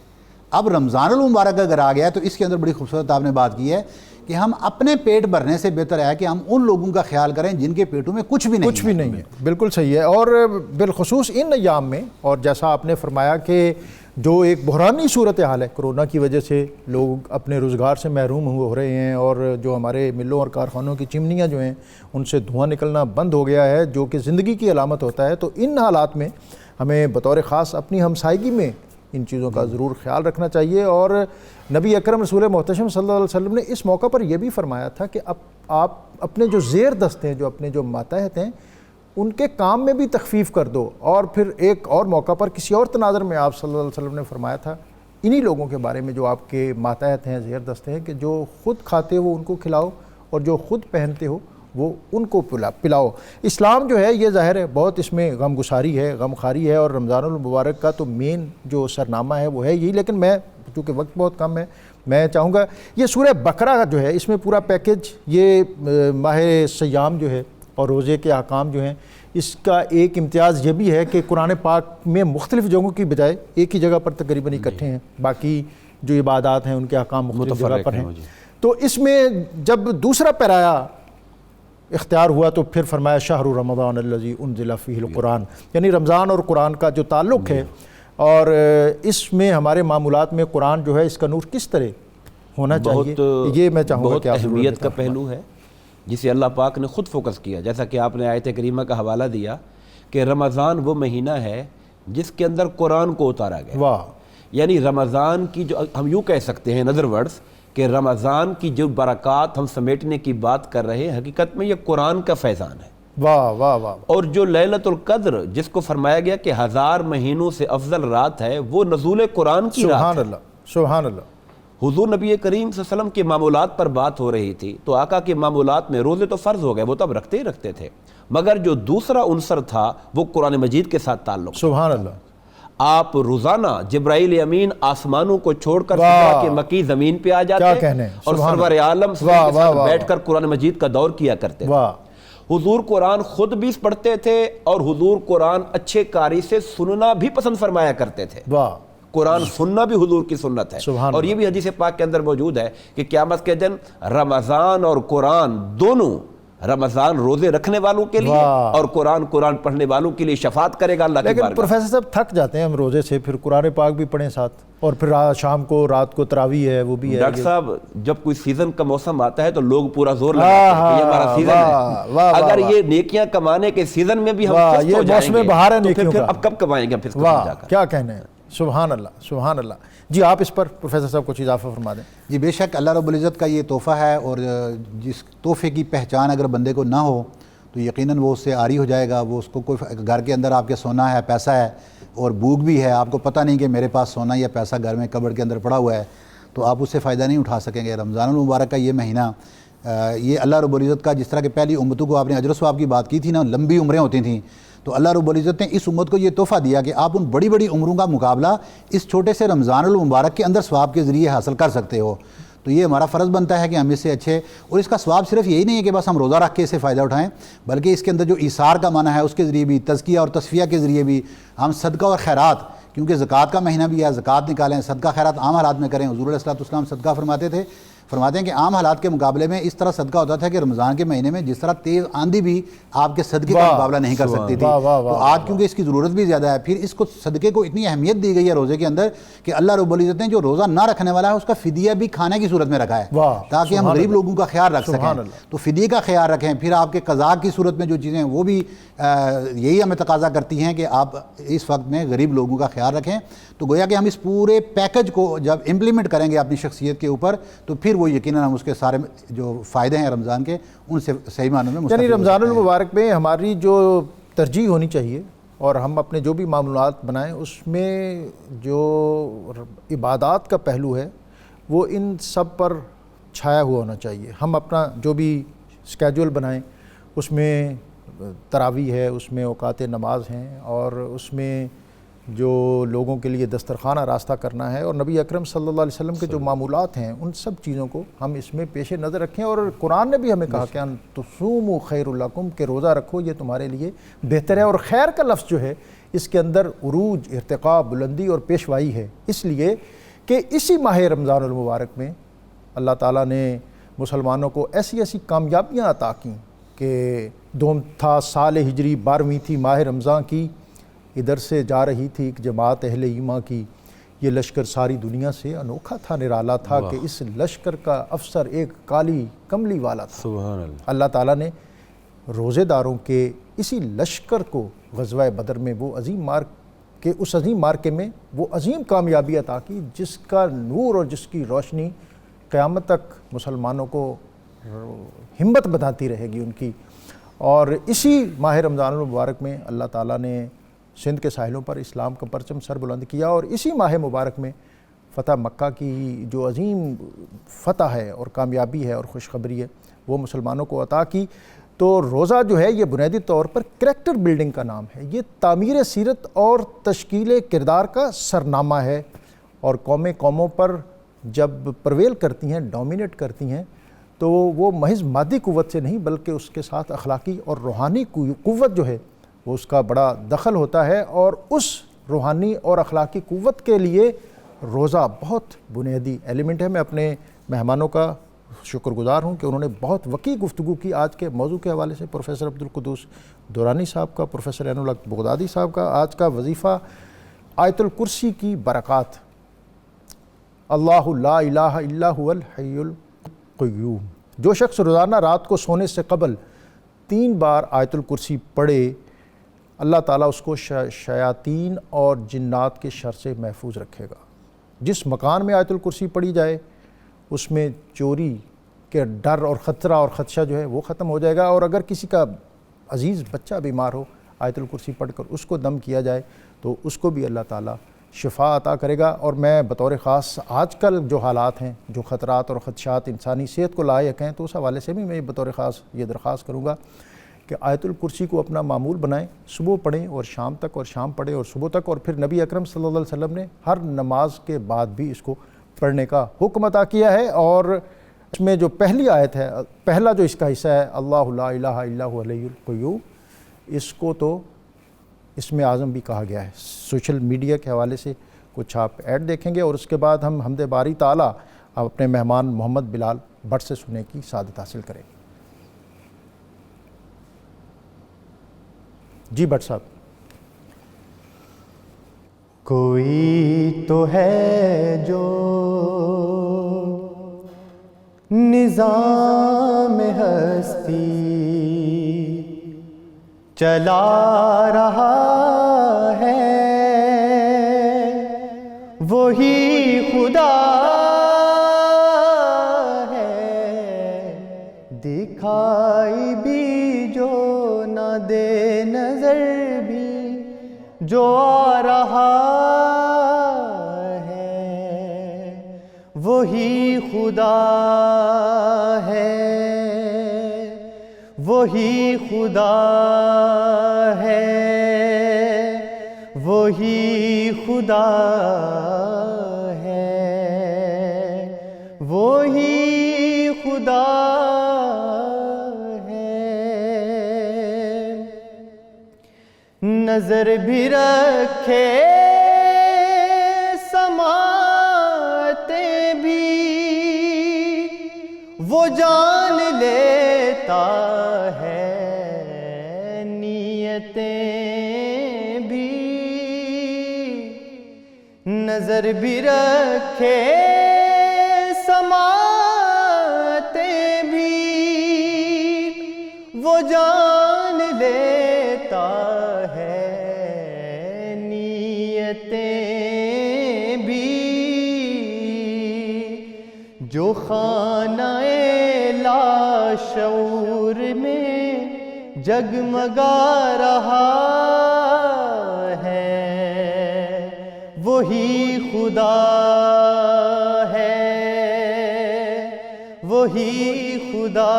اب رمضان المبارک اگر آ گیا تو اس کے اندر بڑی خوبصورت آپ نے بات کی ہے کہ ہم اپنے پیٹ بھرنے سے بہتر ہے کہ ہم ان لوگوں کا خیال کریں جن کے پیٹوں میں کچھ بھی نہیں ہے. بالکل صحیح ہے. اور بالخصوص ان ایام میں، اور جیسا آپ نے فرمایا کہ جو ایک بحرانی صورتحال ہے کرونا کی وجہ سے، لوگ اپنے روزگار سے محروم ہو رہے ہیں، اور جو ہمارے ملوں اور کارخانوں کی چمنیاں جو ہیں ان سے دھواں نکلنا بند ہو گیا ہے، جو کہ زندگی کی علامت ہوتا ہے. تو ان حالات میں ہمیں بطور خاص اپنی ہمسائیگی میں ان چیزوں کا ضرور خیال رکھنا چاہیے. اور نبی اکرم رسول محتشم صلی اللہ علیہ وسلم نے اس موقع پر یہ بھی فرمایا تھا کہ آپ اپنے جو زیر دست ہیں، جو اپنے جو ماتحت ہیں، ان کے کام میں بھی تخفیف کر دو. اور پھر ایک اور موقع پر کسی اور تناظر میں آپ صلی اللہ علیہ وسلم نے فرمایا تھا انہی لوگوں کے بارے میں جو آپ کے ماتحت ہیں، زیر دست ہیں، کہ جو خود کھاتے ہو ان کو کھلاؤ اور جو خود پہنتے ہو وہ ان کو پلاؤ. اسلام جو ہے یہ ظاہر ہے بہت اس میں غم گساری ہے، غم خاری ہے، اور رمضان المبارک کا تو مین جو سرنامہ ہے وہ ہے یہی. لیکن میں چونکہ وقت بہت کم ہے، میں چاہوں گا یہ سورہ بقرہ جو ہے اس میں پورا پیکج، یہ ماہ سیام جو ہے اور روزے کے احکام جو ہیں، اس کا ایک امتیاز یہ بھی ہے کہ قرآن پاک میں مختلف جگہوں کی بجائے ایک ہی جگہ پر تقریباً اکٹھے ہیں. باقی جو عبادات ہیں ان کے احکام مختلف جگہ پر ہیں. تو اس میں جب دوسرا پیرایا اختیار ہوا تو پھر فرمایا شہر رمضان الذی انزل فیہ القرآن، یعنی رمضان اور قرآن کا جو تعلق ہے، اور اس میں ہمارے معمولات میں قرآن جو ہے اس کا نور کس طرح ہونا چاہیے، یہ میں چاہوں گا کہ بہت اہمیت کا پہلو ہے جسے اللہ پاک نے خود فوکس کیا. جیسا کہ آپ نے آیت کریمہ کا حوالہ دیا کہ رمضان وہ مہینہ ہے جس کے اندر قرآن کو اتارا گیا. واہ. یعنی رمضان کی جو ہم یوں کہہ سکتے ہیں نظر ورڈز کہ رمضان کی جو برکات ہم سمیٹنے کی بات کر رہے ہیں، حقیقت میں یہ قرآن کا فیضان ہے. واہ واہ واہ. اور جو لیلۃ القدر جس کو فرمایا گیا کہ 1000 مہینوں سے افضل رات ہے، وہ نزول قرآن کی رات ہے. سبحان اللہ سبحان اللہ. حضور نبی کریم صلی اللہ علیہ وسلم کے معمولات پر بات ہو رہی تھی تو آقا کے معمولات میں روزے تو فرض ہو گئے، وہ تو اب رکھتے ہی رکھتے تھے، مگر جو دوسرا عنصر تھا وہ قرآن مجید کے ساتھ تعلق. سبحان اللہ. آپ روزانہ جبرائیل امین آسمانوں کو چھوڑ کر صدرہ کے مکی زمین پہ آ جاتے اور سرور عالم بیٹھ کر قرآن مجید کا دور کیا کرتے. حضور قرآن خود بھی پڑھتے تھے اور حضور قرآن اچھے قاری سے سننا بھی پسند فرمایا کرتے تھے. قرآن سننا بھی حضور کی سنت ہے. اور یہ بھی حدیث پاک کے اندر موجود ہے کہ قیامت کے دن رمضان اور قرآن دونوں، رمضان روزے رکھنے والوں کے لیے اور قرآن پڑھنے والوں کے لیے شفاعت کرے گا اللہ کی بارگاہ. لیکن پروفیسر صاحب تھک جاتے ہیں ہم روزے سے، پھر قرآن پاک بھی پڑھیں ساتھ، اور پھر شام کو رات کو تراویح ہے وہ بھی ہے. ڈاکٹر صاحب جب کوئی سیزن کا موسم آتا ہے تو لوگ پورا زور لگاتے ہیں کہ یہ ہمارا سیزن ہے. اگر یہ نیکیاں کمانے کے سیزن میں بھی ہم یہ موسم بہار ہے نیکیوں کا، اب کب کمائیں گے پھر؟ کیا کہنے ہیں. سبحان اللہ سبحان اللہ. جی آپ اس پر پروفیسر صاحب کچھ اضافہ فرما دیں. جی بے شک اللہ رب العزت کا یہ تحفہ ہے، اور جس تحفے کی پہچان اگر بندے کو نہ ہو تو یقیناً وہ اس سے عاری ہو جائے گا. وہ اس کو کوئی گھر کے اندر آپ کے سونا ہے، پیسہ ہے اور بھوک بھی ہے، آپ کو پتہ نہیں کہ میرے پاس سونا یا پیسہ گھر میں کبڑ کے اندر پڑا ہوا ہے، تو آپ اس سے فائدہ نہیں اٹھا سکیں گے. رمضان المبارک کا یہ مہینہ، یہ اللہ رب العزت کا، جس طرح کہ پہلی امتوں کو آپ نے اجر و ثواب کی بات کی تھی نا، لمبی عمریں ہوتی تھیں، تو اللہ رب العزت نے اس امت کو یہ تحفہ دیا کہ آپ ان بڑی بڑی عمروں کا مقابلہ اس چھوٹے سے رمضان المبارک کے اندر ثواب کے ذریعے حاصل کر سکتے ہو. تو یہ ہمارا فرض بنتا ہے کہ ہم اس سے اچھے، اور اس کا ثواب صرف یہی نہیں ہے کہ بس ہم روزہ رکھ کے اس سے فائدہ اٹھائیں، بلکہ اس کے اندر جو ایثار کا معنی ہے اس کے ذریعے بھی، تزکیہ اور تصفیہ کے ذریعے بھی ہم صدقہ اور خیرات، کیونکہ زکوٰۃ کا مہینہ بھی ہے، زکوٰۃ نکالیں، صدقہ خیرات عام حالات میں کریں. حضور علیہ الصلوۃ والسلام صدقہ فرماتے تھے فرماتے ہیں کہ عام حالات کے مقابلے میں اس طرح صدقہ ہوتا تھا کہ رمضان کے مہینے میں جس طرح تیز آندھی بھی آپ کے صدقے کا مقابلہ نہیں کر سکتی تھی، تو آج کیونکہ اس کی ضرورت بھی زیادہ ہے، پھر اس کو صدقے کو اتنی اہمیت دی گئی ہے روزے کے اندر کہ اللہ رب العزت نے جو روزہ نہ رکھنے والا ہے اس کا فدیہ بھی کھانے کی صورت میں رکھا ہے تاکہ ہم غریب لوگوں کا خیال رکھ سکیں. تو فدیے کا خیال رکھیں. پھر آپ کے قضاء کی صورت میں جو چیزیں وہ بھی یہی ہمیں تقاضا کرتی ہیں کہ آپ اس وقت میں غریب لوگوں کا خیال رکھیں. تو گویا کہ ہم اس پورے پیکج کو جب امپلیمنٹ کریں گے اپنی شخصیت کے اوپر تو پھر وہ یقیناً ہم اس کے سارے جو فائدے ہیں رمضان کے ان سے صحیح معنوں میں یعنی رمضان المبارک میں ہماری جو ترجیح ہونی چاہیے اور ہم اپنے جو بھی معمولات بنائیں اس میں جو عبادات کا پہلو ہے وہ ان سب پر چھایا ہوا ہونا چاہیے. ہم اپنا جو بھی اسکیجول بنائیں اس میں تراویح ہے، اس میں اوقات نماز ہیں اور اس میں جو لوگوں کے لیے دسترخوان راستہ کرنا ہے اور نبی اکرم صلی اللہ علیہ وسلم کے جو معمولات ہیں ان سب چیزوں کو ہم اس میں پیش نظر رکھیں. اور قرآن نے بھی ہمیں کہا کہ تصوموا خیر لکم کہ روزہ رکھو یہ تمہارے لیے بہتر ہے. اور خیر کا لفظ جو ہے اس کے اندر عروج، ارتقاء، بلندی اور پیشوائی ہے، اس لیے کہ اسی ماہ رمضان المبارک میں اللہ تعالیٰ نے مسلمانوں کو ایسی ایسی کامیابیاں عطا کیں کہ دوم تھا سال ہجری 12ویں تھی ماہ رمضان کی، ادھر سے جا رہی تھی ایک جماعت اہل ایمان کی، یہ لشکر ساری دنیا سے انوکھا تھا نرالا تھا کہ اس لشکر کا افسر ایک کالی کملی والا تھا. سبحان اللہ. اللہ تعالیٰ نے روزے داروں کے اسی لشکر کو غزوہ بدر میں وہ عظیم مارکے، اس عظیم مارکے میں وہ عظیم کامیابی عطا کی جس کا نور اور جس کی روشنی قیامت تک مسلمانوں کو ہمت بتاتی رہے گی ان کی. اور اسی ماہ رمضان المبارک میں اللہ تعالیٰ نے سندھ کے ساحلوں پر اسلام کا پرچم سر بلند کیا اور اسی ماہ مبارک میں فتح مکہ کی جو عظیم فتح ہے اور کامیابی ہے اور خوشخبری ہے وہ مسلمانوں کو عطا کی. تو روزہ جو ہے یہ بنیادی طور پر کریکٹر بلڈنگ کا نام ہے، یہ تعمیر سیرت اور تشکیل کردار کا سرنامہ ہے. اور قوموں پر جب پرویل کرتی ہیں، ڈومینیٹ کرتی ہیں تو وہ محض مادی قوت سے نہیں بلکہ اس کے ساتھ اخلاقی اور روحانی قوت جو ہے وہ اس کا بڑا دخل ہوتا ہے. اور اس روحانی اور اخلاقی قوت کے لیے روزہ بہت بنیادی ایلیمنٹ ہے. میں اپنے مہمانوں کا شکر گزار ہوں کہ انہوں نے بہت وسیع گفتگو کی آج کے موضوع کے حوالے سے. پروفیسر عبدالقدوس دورانی صاحب کا، پروفیسر عین الحق بغدادی صاحب کا. آج کا وظیفہ آیت الکرسی کی برکات، اللہ لا الہ الا هو الحی القیوم. جو شخص روزانہ رات کو سونے سے قبل 3 بار آیت الکرسی پڑھے اللہ تعالیٰ اس کو شیاطین اور جنات کے شر سے محفوظ رکھے گا. جس مکان میں آیت الکرسی پڑھی جائے اس میں چوری کے ڈر اور خطرہ اور خدشہ جو ہے وہ ختم ہو جائے گا. اور اگر کسی کا عزیز بچہ بیمار ہو آیت الکرسی پڑھ کر اس کو دم کیا جائے تو اس کو بھی اللہ تعالیٰ شفا عطا کرے گا. اور میں بطور خاص آج کل جو حالات ہیں، جو خطرات اور خدشات انسانی صحت کو لاحق ہیں، تو اس حوالے سے بھی میں بطور خاص یہ درخواست کروں گا کہ آیت الکرسی کو اپنا معمول بنائیں، صبح پڑھیں اور شام تک، اور شام پڑھیں اور صبح تک. اور پھر نبی اکرم صلی اللہ علیہ وسلم نے ہر نماز کے بعد بھی اس کو پڑھنے کا حکم عطا کیا ہے. اور اس میں جو پہلی آیت ہے، پہلا جو اس کا حصہ ہے اللہ لا الہ الا هو الحی القیوم، اس کو تو اسم اعظم بھی کہا گیا ہے. سوشل میڈیا کے حوالے سے کچھ آپ ایڈ دیکھیں گے اور اس کے بعد ہم حمد باری تعالیٰ اپنے مہمان محمد بلال بٹ سے سننے کی سعادت حاصل کریں گے. جی بٹ صاحب. کوئی تو ہے جو نظام ہستی چلا رہا ہے، وہی خدا ہے، دکھائی بھی جو نہ دے نظر بھی جو آ رہا ہے، وہی خدا ہے، وہی خدا ہے، وہی خدا ہے، وہی خدا ہے. نظر بھی رکھے سماعتیں بھی وہ جان لیتا ہے نیتیں بھی، نظر بھی رکھے سماعتیں بھی، وہ جان لیتا ہے نیتیں بھی، جو خانہ لاشعور میں جگمگا رہا ہے، وہی خدا ہے، وہی خدا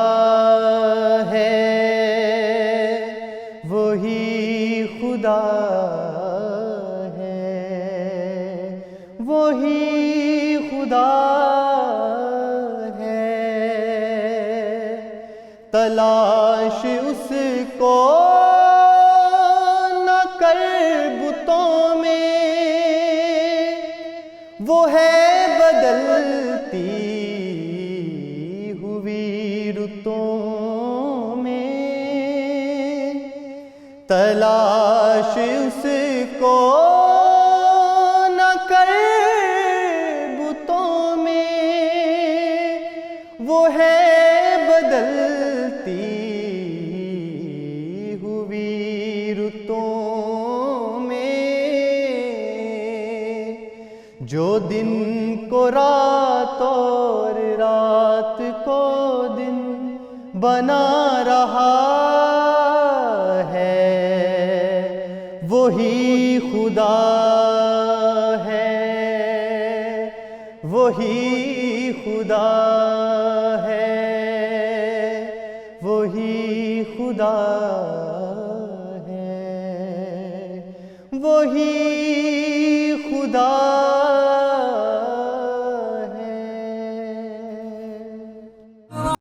ہے، وہی خدا ہے، وہی خدا ہے۔ تلاش اس کو نہ کر بتوں میں، وہ ہے بدلتی ہوئی رتوں میں، تلاش اس کو نہ کر بتوں میں، وہ ہے بدلتی ہوئی رتوں میں، جو دن کو رات اور رات کو دن بنا رہا ہے، وہی خدا ہے، وہی خدا ہے، وہی خدا ہے، وہی خدا